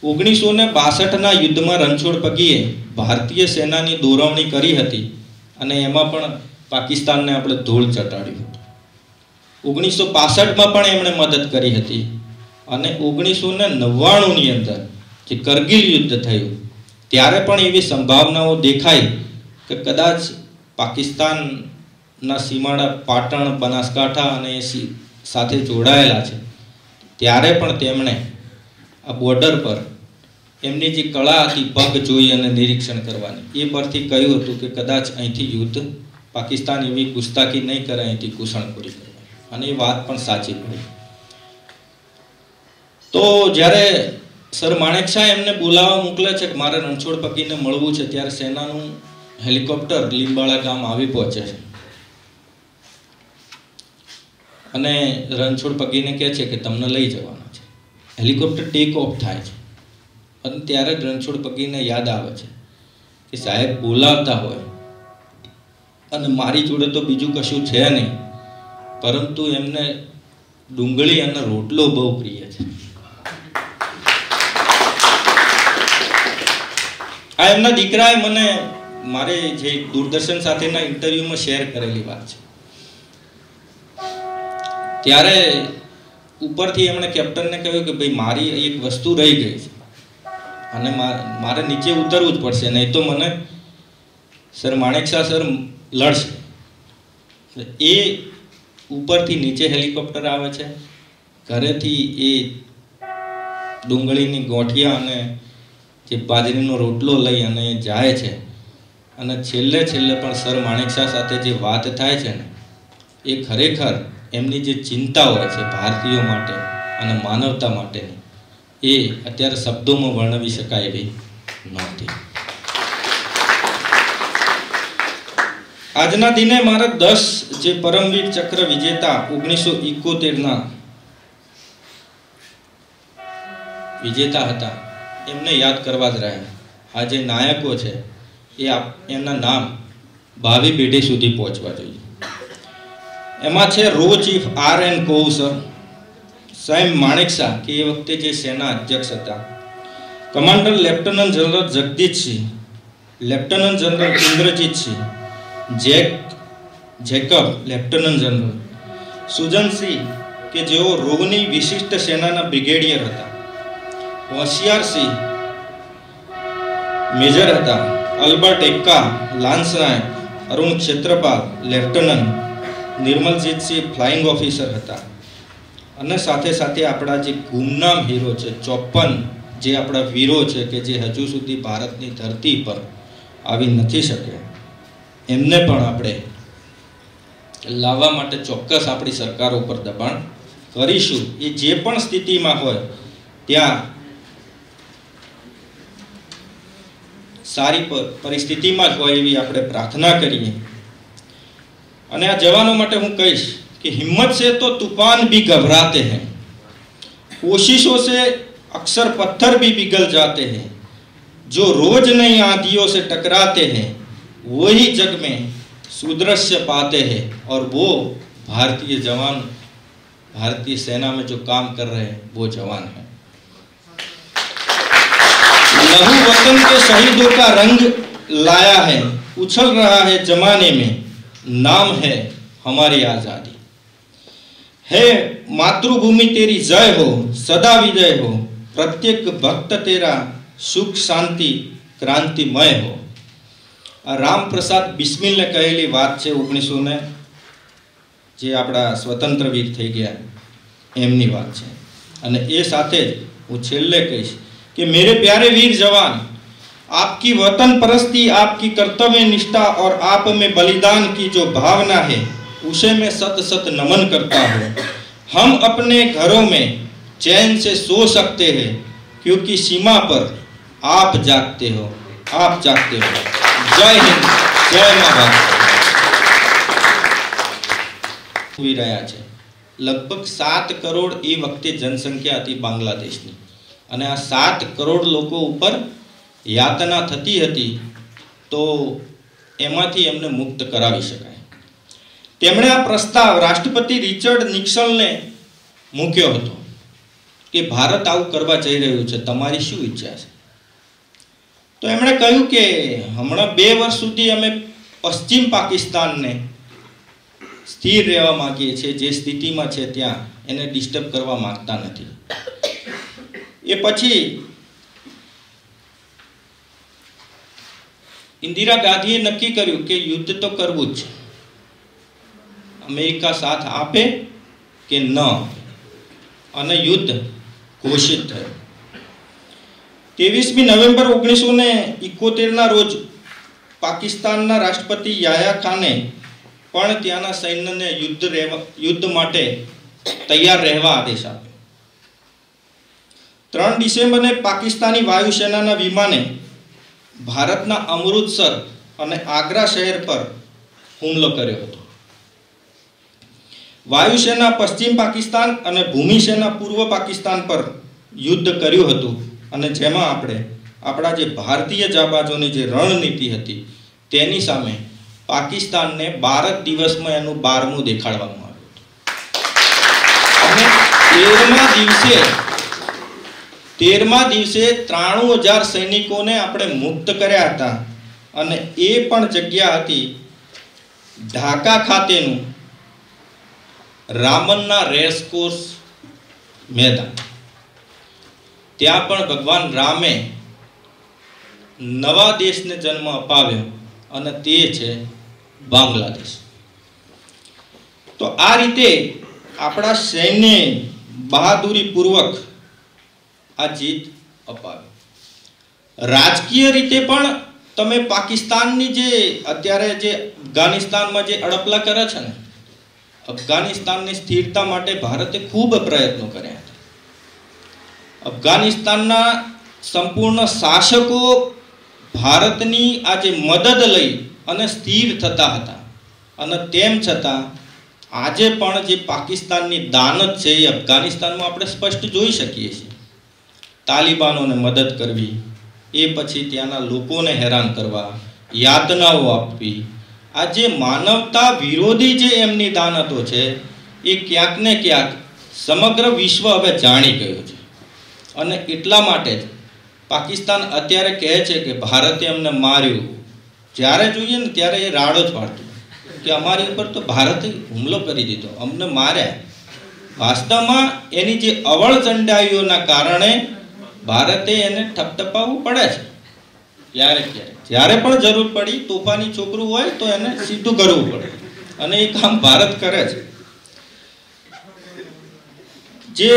1962ના યુદ્ધમાં રણછોડ પગીએ ભારતીય સેનાની દોરવણી કરી હતી અને એમાં પણ પાકિસ્તાનને આપણે ધૂળ ચટાડ્યું હતું. 1965માં પણ એમણે મદદ કરી હતી અને 1999ની અંદર જે કરગિલ યુદ્ધ થયું ત્યારે પણ એવી સંભાવનાઓ દેખાઈ કે કદાચ પાકિસ્તાનના સીમાડા પાટણ, બનાસકાંઠા અને એ સાથે જોડાયેલા છે ત્યારે પણ તેમણે આ બોર્ડર પર એમની જે કળા હતી પગ જોઈ અને નિરીક્ષણ કરવાની એ પરથી કહ્યું હતું કે કદાચ અહીંથી યુદ્ધ પાકિસ્તાન એવી ગુસ્તાખી નહીં કરે, અહીંથી ઘૂસણખોરી કરે અને એ વાત પણ સાચી પડી. તો જ્યારે સર માણેકશા એમને બોલાવવા મોકલે છે કે મારે રણછોડ પગીને મળવું છે ત્યારે સેનાનું હેલિકોપ્ટર લીંબાળા ગામ આવી પહોંચે છે અને રણછોડ પગીને કહે છે કે તમને લઈ જવાના છે. હેલિકોપ્ટર ટેક ઓફ થાય છે અને ત્યારે જ રણછોડ પગીને યાદ આવે છે કે સાહેબ બોલાવતા હોય અને મારી જોડે તો બીજું કશું છે નહીં પરંતુ એમને ડુંગળી અને રોટલો બહુ પ્રિય છે. આ એમના દીકરાએ મને મારે જે દૂરદર્શન સાથેના ઇન્ટરવ્યુમાં શેર કરેલી વાત છે. ત્યારે ઉપરથી એમણે કેપ્ટનને કહ્યું કે ભાઈ મારી એક વસ્તુ રહી ગઈ છે અને મારે નીચે ઉતરવું જ પડશે, નહીં તો મને સર માણેકશા સર લડશે. એ ઉપરથી નીચે હેલિકોપ્ટર આવે છે, ઘરેથી એ ડુંગળીની ગોઠિયા અને જે બાજરીનો રોટલો લઈ અને જાય છે. અને છેલ્લે પણ સર માણેકશા સાથે જે વાત થાય છે ને, એ ખરેખર એમની જે ચિંતા હોય છે ભારતીયો માટે અને માનવતા માટેની, એ અત્યારે શબ્દોમાં વર્ણવી શકાય એવી નહોતી. આજના દિને મારે 10 જે પરમવીર ચક્ર વિજેતા 1971ના વિજેતા હતા એમને યાદ કરવા જ રહ્યા. આ જે નાયકો છે એ એમના નામ ભાવિ પેઢી સુધી પહોંચવા જોઈએ. એમાં છે row chief R.N. CoV sir, સાહેબ માણેકશા કે એ વખતે જે સેના અધ્યક્ષ હતા, commander lieutenant general Jagdish Singh, lieutenant general Indrajit Singh, Jacob lieutenant general, Sujan Singh કે જેઓ રોગની વિશિષ્ટ સેનાના બ્રિગેડિયર હતા, હોશિયારસિંહ મેજર હતા, અલ્બર્ટ એક્કા લાન્સ નાયક, Arun Khetrapal lieutenant, નિર્મલજીતસિંહ flying officer હતા. અને સાથે સાથે આપણા જે ગુમનામ હીરો છે 54 જે આપણા વીરો છે કે જે હજુ સુધી ભારતની ધરતી પર આવી નથી શકે, એમને પણ આપણે લાવવા માટે ચોક્કસ આપણી સરકારો ઉપર દબાણ કરીશું. એ જે પણ સ્થિતિમાં હોય ત્યાં સારી પરિસ્થિતિમાં જ હોય એવી આપણે પ્રાર્થના કરીએ. અને આ જવાનો માટે હું કહીશ कि हिम्मत से तो तूफान भी घबराते हैं, कोशिशों से अक्सर पत्थर भी पिघल जाते हैं, जो रोज नई आंधियों से टकराते हैं वही जग में सुदृश्य पाते हैं, और वो भारतीय जवान भारतीय सेना में जो काम कर रहे हैं वो जवान हैं. लहू वतन के शहीदों का रंग लाया है, उछल रहा है जमाने में, नाम है हमारी आजादी. है मातृभूमि तेरी जय हो, सदा विजय हो, प्रत्येक भक्त तेरा सुख शांति क्रांतिमय हो. राम प्रसाद बिस्मिल ने कहेली बात है 1900 ने જે આપણા સ્વતંત્ર વીર થઈ ગયા એમની વાત છે. અને એ સાથે જ હું છેલ્લે કહીશ कि मेरे प्यारे वीर जवान, आपकी वतन परस्ती, आपकी कर्तव्य निष्ठा और आप में बलिदान की जो भावना है उसे मैं सत सत नमन करता हूँ. हम अपने घरों में चैन से सो सकते हैं क्योंकि सीमा पर आप जागते हो, आप जागते हो. जय हिंद, जय मां भारत. हुई रहा है लगभग 7 करोड़ એ વખતે જનસંખ્યા હતી બાંગ્લાદેશની, અને આ 7 કરોડ લોકો ઉપર યાતના થતી હતી, તો એમાંથી એમને મુક્ત કરાવી શકાય. તેમણે આ પ્રસ્તાવ રાષ્ટ્રપતિ રિચર્ડ નિક્સનને મૂક્યો હતો કે ભારત આવું કરવા જઈ રહ્યું છે, તમારી શું ઈચ્છા છે? તો એમણે કહ્યું કે હમણાં 2 વર્ષ સુધી અમે પશ્ચિમ પાકિસ્તાનને સ્થિર રહેવા માંગીએ છીએ, જે સ્થિતિમાં છે ત્યાં એને ડિસ્ટર્બ કરવા માંગતા નથી. એ પછી ઇન્દિરા ગાંધીએ નક્કી કર્યું કે યુદ્ધ તો કરવું જ છે, અમેરિકા સાથ આપે કે ન આપે, અને યુદ્ધ ઘોષિત થયું. 23મી નવેમ્બર 1971ના રોજ પાકિસ્તાનના રાષ્ટ્રપતિ યાહ્યા ખાને પણ ત્યાંના સૈન્યને યુદ્ધ માટે તૈયાર રહેવા આદેશ આપ્યો. 3 ડિસેમ્બરને પાકિસ્તાની વાયુસેનાના વિમાને ભારતના અમૃતસર અને આગ્રા શહેર પર હુમલો કર્યો હતો. વાયુસેના પશ્ચિમ પાકિસ્તાન અને ભૂમિસેના પૂર્વ પાકિસ્તાન પર યુદ્ધ કર્યું હતું, અને જેમાં આપણા જે ભારતીય જાબાજોની જે રણનીતિ હતી તેની સામે પાકિસ્તાનને 12 દિવસમાં એનું 12મું દેખાડવામાં આવ્યું હતું. 13મા દિવસે 93,000 સૈનિકોને આપણે મુક્ત કર્યા હતા અને એ પણ જગ્યા હતી ઢાકા ખાતેનું રામનના રેસકોર્સ મેદાન. ત્યાં પણ ભગવાન રામે નવા દેશને જન્મ અપાવ્યો અને તે છે બાંગ્લાદેશ. તો આ રીતે આપણા સૈન્ય બહાદુરી પૂર્વક આ જીત અપાવી. રાજકીય રીતે પણ તમે પાકિસ્તાનની જે અત્યારે જે અફઘાનિસ્તાનમાં જે અડપલા કરે છે ને, અફઘાનિસ્તાનની સ્થિરતા માટે ભારતે ખૂબ પ્રયત્નો કર્યા હતા. અફઘાનિસ્તાનના સંપૂર્ણ શાસકો ભારતની આજે મદદ લઈ અને સ્થિર થતા હતા અને તેમ છતાં આજે પણ જે પાકિસ્તાનની દાનત છે એ અફઘાનિસ્તાનમાં આપણે સ્પષ્ટ જોઈ શકીએ છીએ. તાલિબાનોને મદદ કરવી, એ પછી ત્યાંના લોકોને હેરાન કરવા, યાતનાઓ આપવી, આ જે માનવતા વિરોધી જે એમની દાનતો છે એ ક્યાંક ને ક્યાંક સમગ્ર વિશ્વ હવે જાણી ગયું છે. અને એટલા માટે જ પાકિસ્તાન અત્યારે કહે છે કે ભારતે અમને માર્યું. જ્યારે જોઈએ ને ત્યારે એ રાડો જ પાડતું કે અમારી ઉપર તો ભારતે હુમલો કરી દીધો, અમને માર્યા. વાસ્તવમાં એની જે અવળચંડાઈઓના કારણે ભારતે એને ઠપઠપાવવું પડે છે. જ્યારે પણ જરૂર પડી તોફાની છોકરું હોય તો એને સીધું કરવું પડે અને એ કામ ભારત કરે છે. જે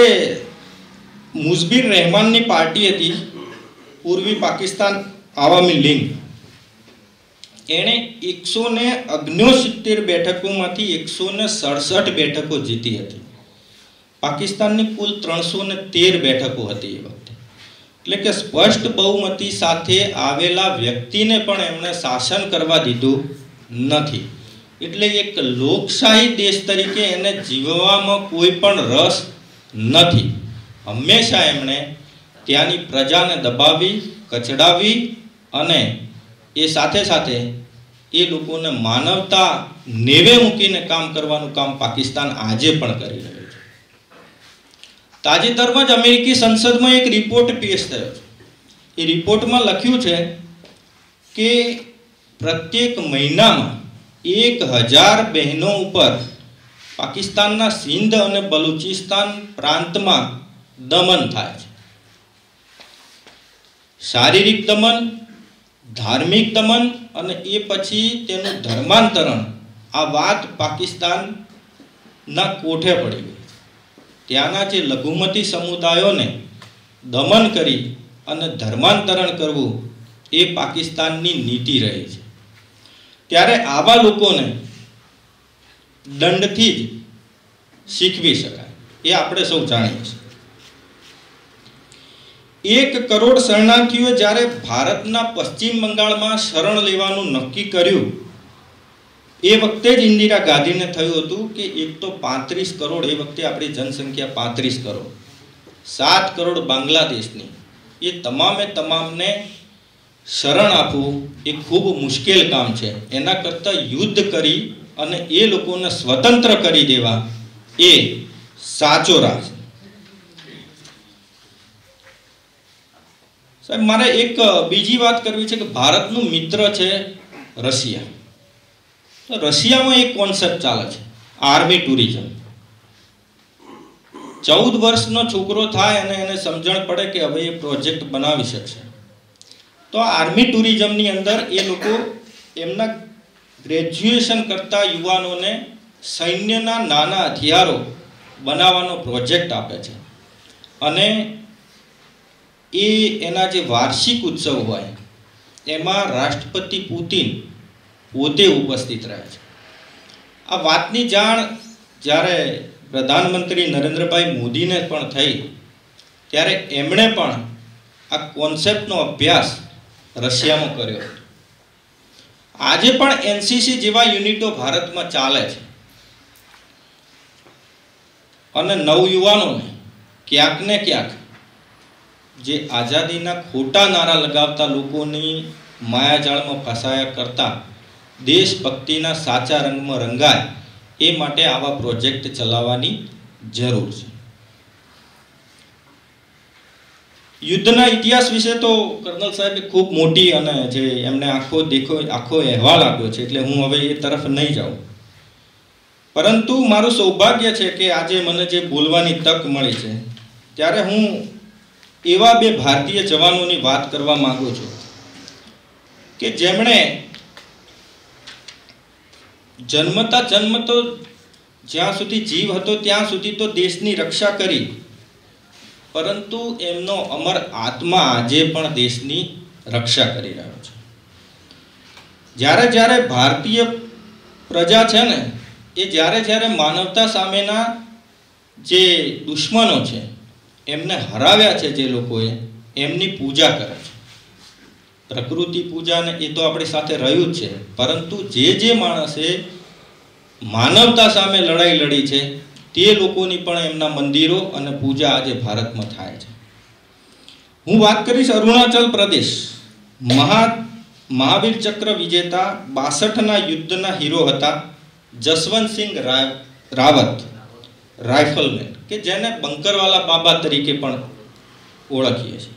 મુઝબિર રહેમાનની પાર્ટી હતી પૂર્વી પાકિસ્તાન આવામી લીગ, એણે 169 બેઠકોમાંથી 167 બેઠકો જીતી હતી. પાકિસ્તાનની કુલ 313 બેઠકો હતી એ વખતે. એટલે કે સ્પષ્ટ બહુમતી સાથે આવેલા વ્યક્તિને પણ એમણે શાસન કરવા દીધું નથી. એટલે એક લોકશાહી દેશ તરીકે એને જીવવામાં કોઈ પણ રસ નથી. હંમેશા એમણે ત્યાંની પ્રજાને દબાવી, કચડાવી અને એ સાથે સાથે એ લોકોને માનવતા નેવે મૂકીને કામ કરવાનું કામ પાકિસ્તાન આજે પણ કરી રહ્યું છે. તાજેતરમાં જ અમેરિકી સંસદમાં એક રિપોર્ટ પેશ થયો છે. એ રિપોર્ટમાં લખ્યું છે કે પ્રત્યેક મહિનામાં 1000 બહેનો ઉપર પાકિસ્તાનના સિંધ અને બલુચિસ્તાન પ્રાંતમાં દમન થાય છે. શારીરિક દમન, ધાર્મિક દમન અને એ પછી તેનું ધર્માંતરણ. આ વાત પાકિસ્તાનના કોઠે પડી ગઈ. ત્યાંના જે લઘુમતી સમુદાયોને દમન કરી અને ધર્માંતરણ કરવું એ પાકિસ્તાનની નીતિ રહી છે. ત્યારે આવા લોકોને દંડથી જ શીખવી શકાય એ આપણે સૌ જાણીએ છીએ. 1 કરોડ શરણાર્થીઓ જ્યારે ભારતના પશ્ચિમ બંગાળમાં શરણ લેવાનું નક્કી કર્યું એ વખતે જ ઇન્દિરા ગાંધીને થયું હતું કે એક તો 35 કરોડ, એ વખતે આપણી જનસંખ્યા 35 કરોડ, 7 કરોડ બાંગ્લાદેશની, એ તમામને શરણ આપવું એ ખૂબ મુશ્કેલ કામ છે. એના કરતાં યુદ્ધ કરી અને એ લોકોને સ્વતંત્ર કરી દેવા એ સાચો રાહ છે. સાહેબ, મારે એક બીજી વાત કરવી છે કે ભારતનું મિત્ર છે રશિયા. તો રશિયામાં એક કોન્સેપ્ટ ચાલે છે, આર્મી ટુરિઝમ. 14 વર્ષનો છોકરો થાય અને એને સમજણ પડે કે હવે એ પ્રોજેક્ટ બનાવી શકશે, તો આર્મી ટુરિઝમની અંદર એ લોકો એમના ગ્રેજ્યુએશન કરતા યુવાનોને સૈન્યના નાના હથિયારો બનાવવાનો પ્રોજેક્ટ આપે છે. અને એ એના જે વાર્ષિક ઉત્સવ હોય એમાં રાષ્ટ્રપતિ પુતિન પોતે ઉપસ્થિત રહે છે. આ વાતની જાણ જ્યારે પ્રધાનમંત્રી નરેન્દ્રભાઈ મોદીને પણ થઈ ત્યારે એમણે પણ આ કોન્સેપ્ટનો અભ્યાસ રશિયામાં કર્યો હતો. આજે પણ એનસીસી જેવા યુનિટો ભારતમાં ચાલે છે અને નવયુવાનોને ક્યાંક ને ક્યાંક જે આઝાદીના ખોટા નારા લગાવતા લોકોની માયાજાળમાં ફસાયા કરતા દેશભક્તિના સાચા રંગમાં રંગાય એ માટે આવા પ્રોજેક્ટ ચલાવવાની જરૂર છે. યુદ્ધના ઇતિહાસ વિશે તો કર્નલ સાહેબે ખૂબ મોટી અને જે એમને આખો અહેવાલ આપ્યો છે, એટલે હું હવે એ તરફ નહીં જાઉં. પરંતુ મારું સૌભાગ્ય છે કે આજે મને જે બોલવાની તક મળી છે, ત્યારે હું એવા બે ભારતીય જવાનોની વાત કરવા માંગુ છું કે જેમણે જન્મતો જ્યાં સુધી જીવ હતો ત્યાં સુધી તો દેશની રક્ષા કરી, પરંતુ એમનો અમર આત્મા આજે પણ દેશની રક્ષા કરી રહ્યો છે. જ્યારે જ્યારે ભારતીય પ્રજા છે ને, એ જ્યારે માનવતા સામેના જે દુશ્મનો છે એમને હરાવ્યા છે, જે લોકોએ એમની પૂજા કરે છે. પ્રકૃતિ પૂજાને એ તો આપણી સાથે રહ્યું જ છે, પરંતુ જે માણસે માનવતા સામે લડાઈ લડી છે તે લોકોની પણ એમના મંદિરો અને પૂજા આજે ભારતમાં થાય છે. હું વાત કરીશ અરુણાચલ પ્રદેશ. મહાવીર ચક્ર વિજેતા 62ના યુદ્ધના હીરો હતા જસવંતસિંહ રાવત, રાઇફલમેન, કે જેને બંકરવાલા બાબા તરીકે પણ ઓળખીએ છીએ.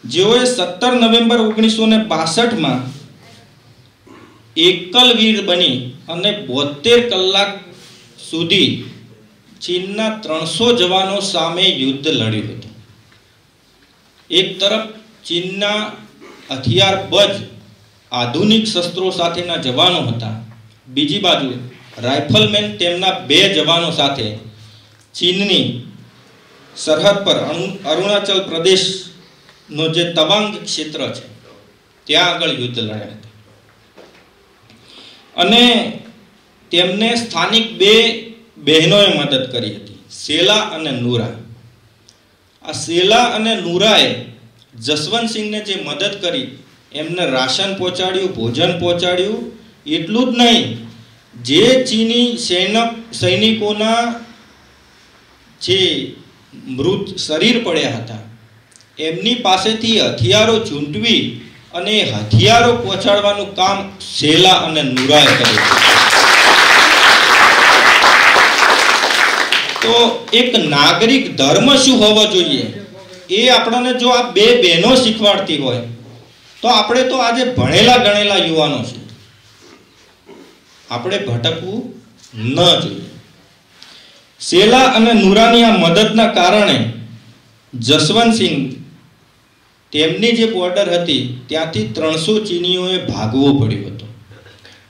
જેઓએ 17 નવેમ્બર 1962માં એકલ વીર બની અને 72 કલાક સુધી ચીનના 300 જવાનો સામે યુદ્ધ લડ્યું હતું. એક તરફ ચીનના હથિયારબંધ આધુનિક શસ્ત્રો સાથેના જવાનો હતા, બીજી બાજુ રાઇફલમેન તેમના 2 જવાનો સાથે ચીનની સરહદ પર અરુણાચલ પ્રદેશનો જે તવાંગ ક્ષેત્ર છે ત્યાં આગળ યુદ્ધ લડ્યા હતા. અને તેમને સ્થાનિક 2 બહેનોએ મદદ કરી હતી, સેલા અને નૂરા. આ સેલા અને નૂરાએ જસવંતસિંહને જે મદદ કરી, એમને રાશન પહોંચાડ્યું, ભોજન પહોંચાડ્યું. એટલું જ નહીં, જે ચીની સૈનિકોના જે મૃત શરીર પડ્યા હતા એમની પાસેથી હથિયારો ઝૂંટવી અને હથિયારો પહોંચાડવાનું કામ સેલા અને નૂરાએ કર્યું. તો એક નાગરિક ધર્મ શું હોવો જોઈએ એ આપણને જો આ 2 બહેનો શીખવાડતી હોય તો આપણે તો આજે ભણેલા ગણેલા યુવાનો છે, આપણે ભટકવું ન જોઈએ. સેલા અને નૂરાની આ મદદના કારણે જસવંતસિંહ તેમની જે બોર્ડર હતી ત્યાંથી 300 ચીનીઓએ ભાગવો પડ્યો હતો.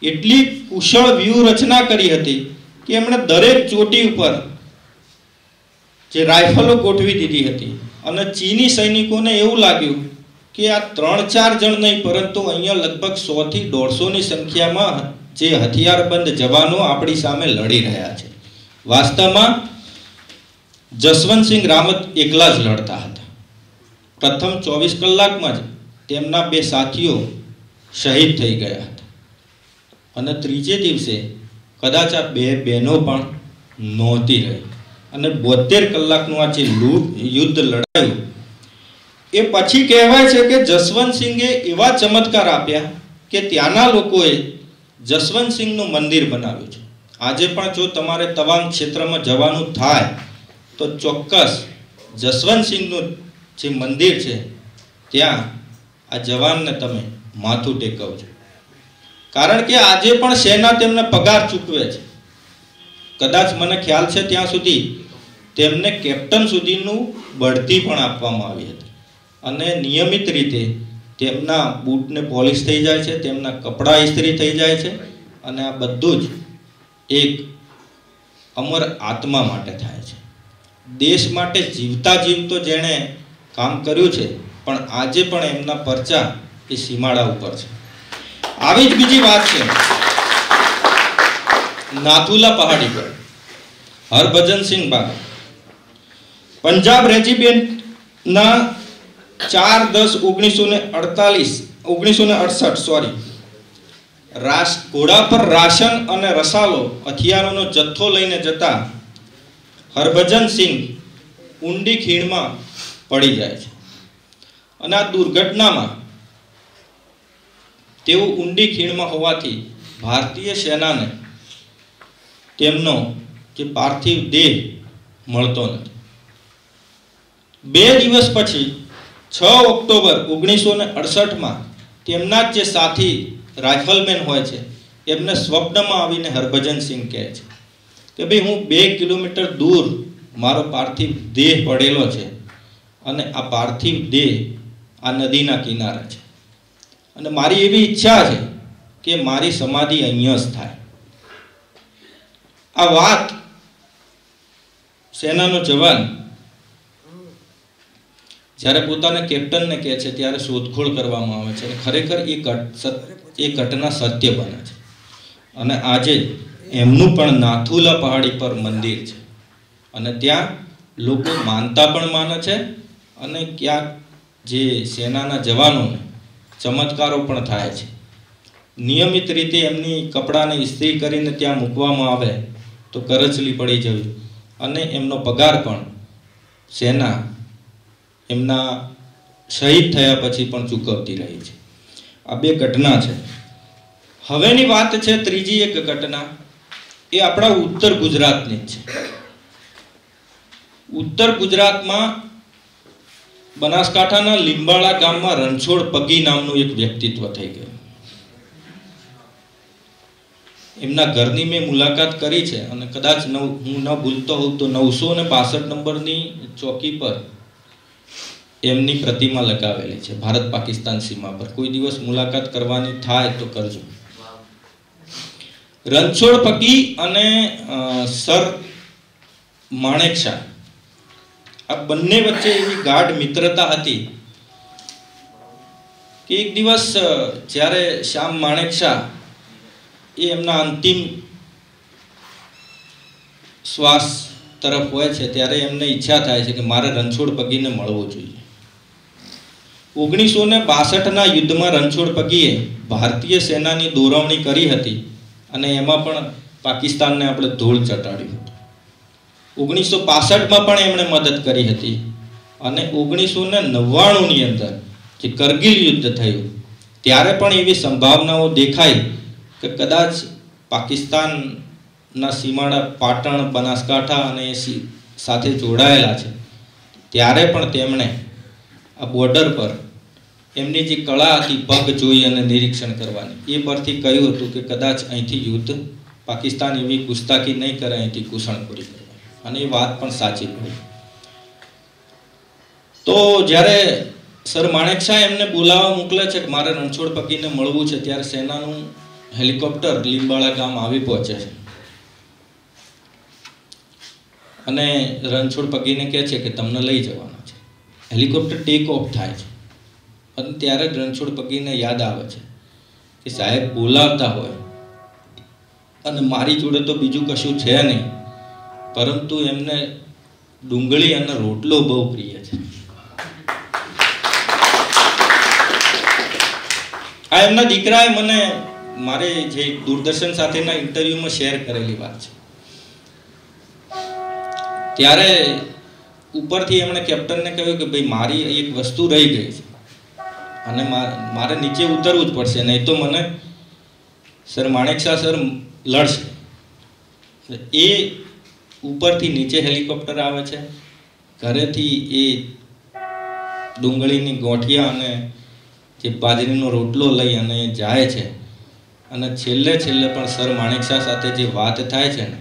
એટલી કુશળ વ્યૂહરચના કરી હતી કે એમણે દરેક ચોટી ઉપર જે રાઇફલો ગોઠવી દીધી હતી અને ચીની સૈનિકોને એવું લાગ્યું કે આ 3-4 જણ નહીં, પરંતુ અહીંયા લગભગ 100 થી 150ની સંખ્યામાં જે હથિયારબંધ જવાનો આપણી સામે લડી રહ્યા છે. વાસ્તવમાં જસવંતસિંહ રાવત એકલા જ લડતા હતા. પ્રથમ 24 કલાકમાં જ તેમના 2 સાથીઓ શહીદ થઈ ગયા હતા અને ત્રીજે દિવસે કદાચ આ 2 બહેનો પણ નહોતી રહી. અને 72 કલાકનું આ જે યુદ્ધ લડાયું એ પછી કહેવાય છે કે જસવંતસિંહે એવા ચમત્કાર આપ્યા કે ત્યાંના લોકોએ જસવંતસિંહનું મંદિર બનાવ્યું છે. આજે પણ જો તમારે તવાંગ ક્ષેત્રમાં જવાનું થાય તો ચોક્કસ જસવંતસિંહનું જે મંદિર છે ત્યાં આ જવાનને તમે માથું ટેકવજો, કારણ કે આજે પણ સેના તેમને પગાર ચૂકવે છે. કદાચ મને ખ્યાલ છે ત્યાં સુધી તેમને કેપ્ટન સુધીનું બઢતી પણ આપવામાં આવી હતી અને નિયમિત રીતે તેમના બૂટને પોલિશ થઈ જાય છે, તેમના કપડાં ઇસ્ત્રી થઈ જાય છે અને આ બધું જ એક અમર આત્મા માટે થાય છે. દેશ માટે જીવતા જીવતો જેણે કામ કર્યું છે, પણ આજે પણ એમના પરચા એ સીમાડા ઉપર છે. આવી જ બીજી વાત છે નાથુલા પહાડી પર હરભજનસિંહ બાગ, પંજાબ રેજિમેન્ટના 4/10/1968 ઘોડા પર રાશન અને રસાલો હથિયારોનો જથ્થો લઈને જતા હરભજનસિંહ ઊંડી ખીણમાં પડી જાય છે અને આ દુર્ઘટનામાં તેઓ ઊંડી ખીણમાં હોવાથી ભારતીય સેનાને તેમનો જે પાર્થિવ દેહ મળતો નથી. 2 દિવસ પછી 6 ઓક્ટોબર 1968 તેમના જ જે સાથી રાઇફલમેન હોય છે એમને સ્વપ્નમાં આવીને હરભજનસિંહ કહે છે કે ભાઈ હું 2 કિલોમીટર દૂર મારો પાર્થિવ દેહ પડેલો છે અને આ પાર્થિવ દેહ આ નદીના કિનારે છે અને મારી એવી ઈચ્છા છે કે મારી સમાધિ અહીંયા જ થાય. આ વાત સેનાનો જવાન જ્યારે પોતાના કેપ્ટનને કહે છે ત્યારે શોધખોળ કરવામાં આવે છે અને ખરેખર એ ઘટના સત્ય બને છે. અને આજે એમનું પણ નાથુલા પહાડી પર મંદિર છે અને ત્યાં લોકો માનતા પણ માને છે અને ક્યાંક જે સેનાના જવાનોને ચમત્કારો પણ થાય છે. નિયમિત રીતે એમની કપડાને ઇસ્ત્રી કરીને ત્યાં મૂકવામાં આવે તો કરચલી પડી જવી અને એમનો પગાર પણ સેના એમના શહીદ થયા પછી પણ ચૂકવતી રહી છે. આ 2 ઘટના છે. હવેની વાત છે ત્રીજી એક ઘટના, એ આપણા ઉત્તર ગુજરાતની જ છે. ઉત્તર ગુજરાતમાં બનાસકાંઠાના લીંબાળા ગામમાં રણછોડ પગી નામનું એક વ્યક્તિત્વ થઈ ગયું. એમના ઘરની મેં મુલાકાત કરી છે અને કદાચ હું ન ભૂલતો હોઉં તો 962 નંબરની ચોકી પર એમની પ્રતિમા લગાવેલી છે ભારત પાકિસ્તાન સીમા પર. કોઈ દિવસ મુલાકાત કરવાની થાય તો કરજો. રણછોડ પગી અને સર માણેકશા આ બંને વચ્ચે એવી ગાઢ મિત્રતા હતી કે એક દિવસ જ્યારે શ્યામ માણેકશા એ એમના અંતિમ શ્વાસ તરફ હોય છે ત્યારે એમને ઈચ્છા થાય છે કે મારે રણછોડ પગીને મળવું જોઈએ. 1962ના યુદ્ધમાં રણછોડ પગીએ ભારતીય સેનાની દોરવણી કરી હતી અને એમાં પણ પાકિસ્તાનને આપણે ધૂળ ચટાડ્યું હતું. 1965માં પણ એમણે મદદ કરી હતી અને 1999ની અંદર જે કરગિલ યુદ્ધ થયું ત્યારે પણ એવી સંભાવનાઓ દેખાઈ કે કદાચ પાકિસ્તાનના સીમાડા પાટણ, બનાસકાંઠા અને સાથે જોડાયેલા છે ત્યારે પણ તેમણે આ બોર્ડર પર એમની જે કળા હતી પગ જોઈ અને નિરીક્ષણ કરવાની એ પરથી કહ્યું હતું કે કદાચ અહીંથી યુદ્ધ પાકિસ્તાન એવી ગુસ્તાખી નહીં કરે, અહીંથી ઘૂસણખોરી કરે અને એ વાત પણ સાચી પડી. તો જ્યારે સર માણેકશા એમને બોલાવવા મોકલે છે કે મારે રણછોડ પગીને મળવું છે ત્યારે સેનાનું હેલિકોપ્ટર લીંબાળા ગામ આવી પહોંચે છે અને રણછોડ પગીને કહે છે કે તમને લઈ જવાના છે. હેલિકોપ્ટર ટેક ઓફ થાય છે અને ત્યારે જ રણછોડ પગીને યાદ આવે છે કે સાહેબ બોલાવતા હોય અને મારી જોડે તો બીજું કશું છે નહીં, પરંતુ એમને ડુંગળી અને રોટલો બહુ પ્રિય છે. આ એમના દીકરાએ મને મારે જે દૂરદર્શન સાથેના ઇન્ટરવ્યુમાં શેર કરેલી વાત છે. ત્યારે ઉપરથી એમણે કેપ્ટનને કહ્યું કે ભાઈ મારી એક વસ્તુ રહી ગઈ છે અને મારે નીચે ઉતરવું જ પડશે, નહીં તો મને સર માણેકશા સર લડશે. એ ઉપરથી નીચે હેલિકોપ્ટર આવે છે, ઘરેથી એ ડુંગળીની ગોઠિયા અને જે બાજરીનો રોટલો લઈ અને જાય છે અને છેલ્લે પણ સર માણેકશા સાથે જે વાત થાય છે ને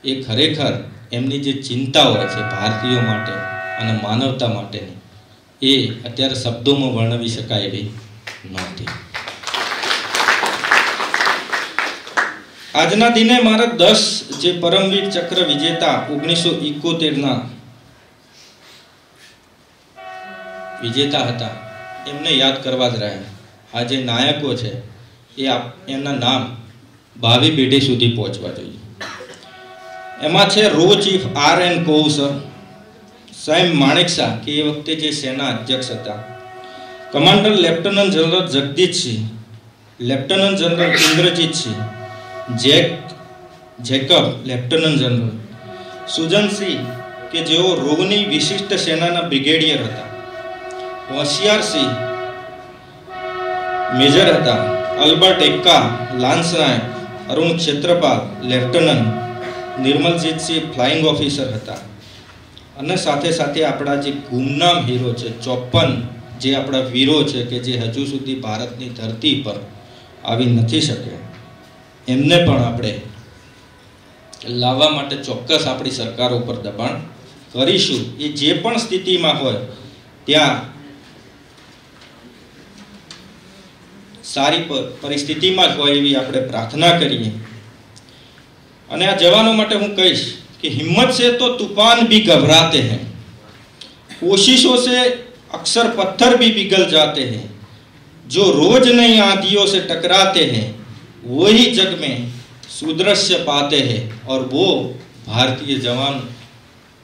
એ ખરેખર એમની જે ચિંતા હોય છે ભારતીયો માટે અને માનવતા માટેની એ અત્યારે શબ્દોમાં વર્ણવી શકાય એવી નહોતી. આજના દિને મારે 10 જે પરમવીર ચક્ર વિજેતા 1971ના વિજેતા હતા એમને યાદ કરવા જ રહ્યા. આ જે નાયકો છે એ એમના નામ ભાવિ પેઢી સુધી પહોંચવા જોઈએ. એમાં છે રો ચીફ R.N. કોવસર, સાહેબ માણેકશા કે એ વખતે જે સેના અધ્યક્ષ હતા, commander lieutenant general Jagdish Singh, lieutenant general Indrajit Singh, Jacob lieutenant general, Sujan Singh કે જેઓ રોગની વિશિષ્ટ સેનાના બ્રિગેડિયર હતા, હોશિયારસિંહ મેજર હતા, અલ્બર્ટ એક્કા લાન્સ નાયક, Arun Khetrapal lieutenant, નિર્મલજીતસિંહ flying officer હતા, અને સાથે સાથે આપણા જે ગુમનામ હીરો છે 54 જે આપણા વીરો છે કે જે હજુ સુધી ભારતની ધરતી પર આવી નથી શકે, એમને પણ આપણે લાવવા માટે ચોક્કસ આપણી સરકાર ઉપર દબાણ કરીશું. એ જે પણ સ્થિતિમાં હોય ત્યાં સારી પરિસ્થિતિમાં જ હોય એવી આપણે પ્રાર્થના કરીએ. અને આ જવાનો માટે હું કહીશ कि हिम्मत से तो तूफान भी घबराते हैं, कोशिशों से अक्सर पत्थर भी पिघल जाते हैं, जो रोज नई आंधियों से टकराते हैं वही जग में सुदृश्य पाते हैं, और वो भारतीय जवान,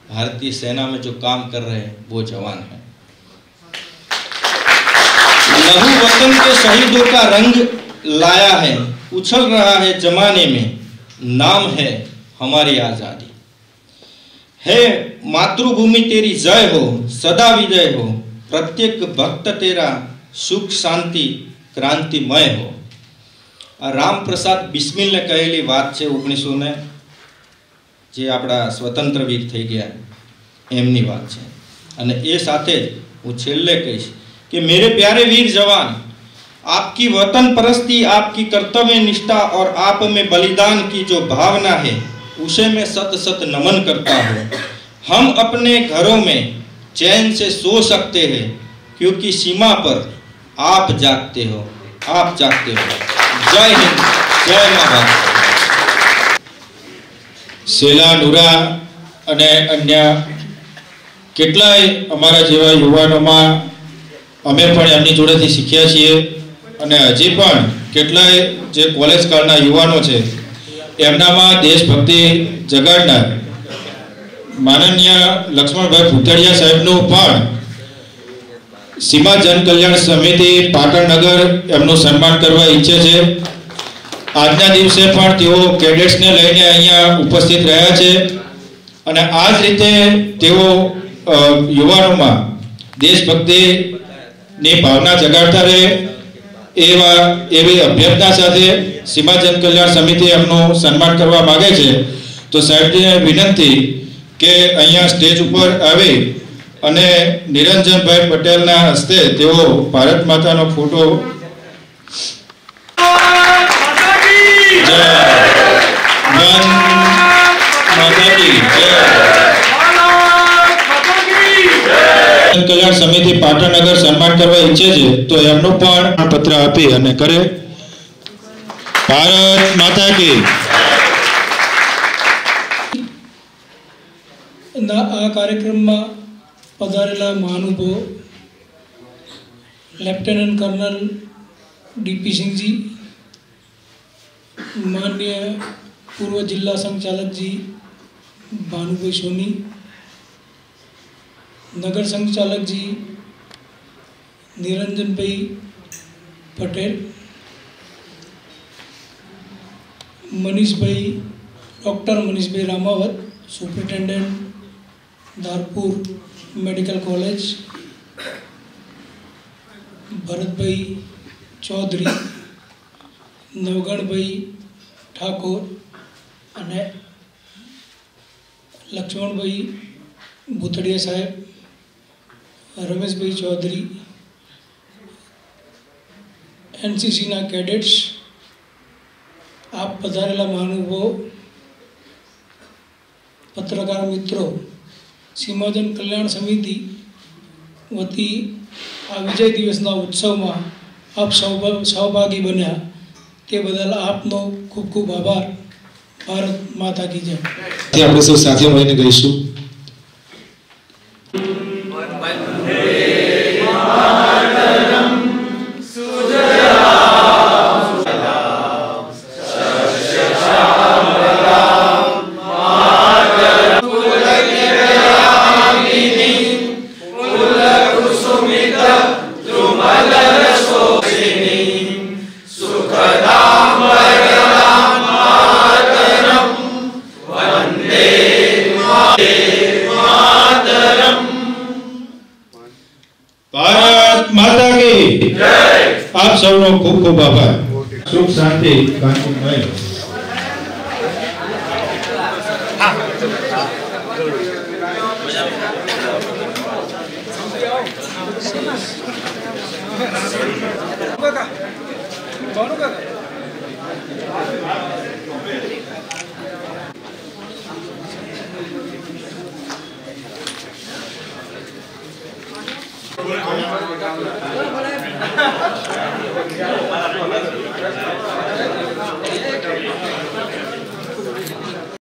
भारतीय सेना में जो काम कर रहे हैं वो जवान हैं. लहू वतन के शहीदों का रंग लाया है, उछल रहा है जमाने में, नाम है हमारी आजादी. है मातृभूमि तेरी जय हो, सदा विजय हो, प्रत्येक भक्त तेरा सुख शांति क्रांतिमय हो. राम प्रसाद बिस्मिल ने कहेली बात है 1900 ने जे आपड़ा स्वतंत्र वीर थई गया एमनी बात है. अने ए साथे हूँ छेल्ले कहीश कि मेरे प्यारे वीर जवान, आपकी वतन परस्ती, आपकी कर्तव्य निष्ठा और आप में बलिदान की जो भावना है उसे मैं सत सत नमन करता हूँ. हम अपने घरों में चैन से सो सकते हैं क्योंकि सीमा पर आप जागते हो, आप जागते हो. जय हिंद, जय मां भारत. सेला नुरा અને અન્ય કેટલાય અમારા જેવા યુવાનોમાં અમે પણ એમની જોડેથી શીખ્યા છીએ અને હજી પણ કેટલાય જે કોલેજ કાળના યુવાનો છે એમનામાં દેશભક્તિ જગાડનાર માનનીય લક્ષ્મણભાઈ ભૂતળિયા સાહેબનું પણ સીમા જન કલ્યાણ સમિતિ પાટણનગર એમનું સન્માન કરવા ઈચ્છે છે. આજના દિવસે પણ તેઓ કેડેટ્સને લઈને અહીંયા ઉપસ્થિત રહ્યા છે અને આ જ રીતે તેઓ યુવાનોમાં દેશભક્તિની ભાવના જગાડતા રહે એવી અભ્યર્થના સાથે સીમા જન કલ્યાણ સમિતિ એમનું સન્માન કરવા માંગે છે. તો સાહેબને વિનંતી કે અહીંયા સ્ટેજ ઉપર આવી અને નિરંજનભાઈ પટેલના હસ્તે તેઓ ભારત માતાનો ફોટો કલ્યાણ સમિતિ પાટણનગર સન્માન કરવા ઈચ્છે છે તો એમનું પણ પત્ર આપી અને કરે. ભારત માતા કી. આ કાર્યક્રમમાં પધારેલા મહાનુભાવો લેફ્ટનન્ટ કર્નલ ડીપી સિંહજી, માનनीय पूर्व जिला संचालक जी भानुभाई सोनी, नगर संचालक जी निरंजन भाई पटेल, मनीष भाई doctor Manish bhai Ramavat, superintendent Dharpur medical college, Bharat bhai Chaudhary, Navgan भाई ठाकुर અને लक्ष्मण भाई भूतड़िया साहेब, रमेश भाई चौधरी, एनसीसी ना कैडेट्स, आप पधारेला महानुभावो, पत्रकार मित्रों, सीमाजन कल्याण समिति वती आ विजय दिवसना उत्सव में आप सहभागी बन्या ते बदल आपनो खूब खूब आभार. भारत माता की जय. આપણે સૌ સાથે મળીને ગઈશું. आप सबનો खूब खूब आभार. सुख शांति कांतिमय. हाँ.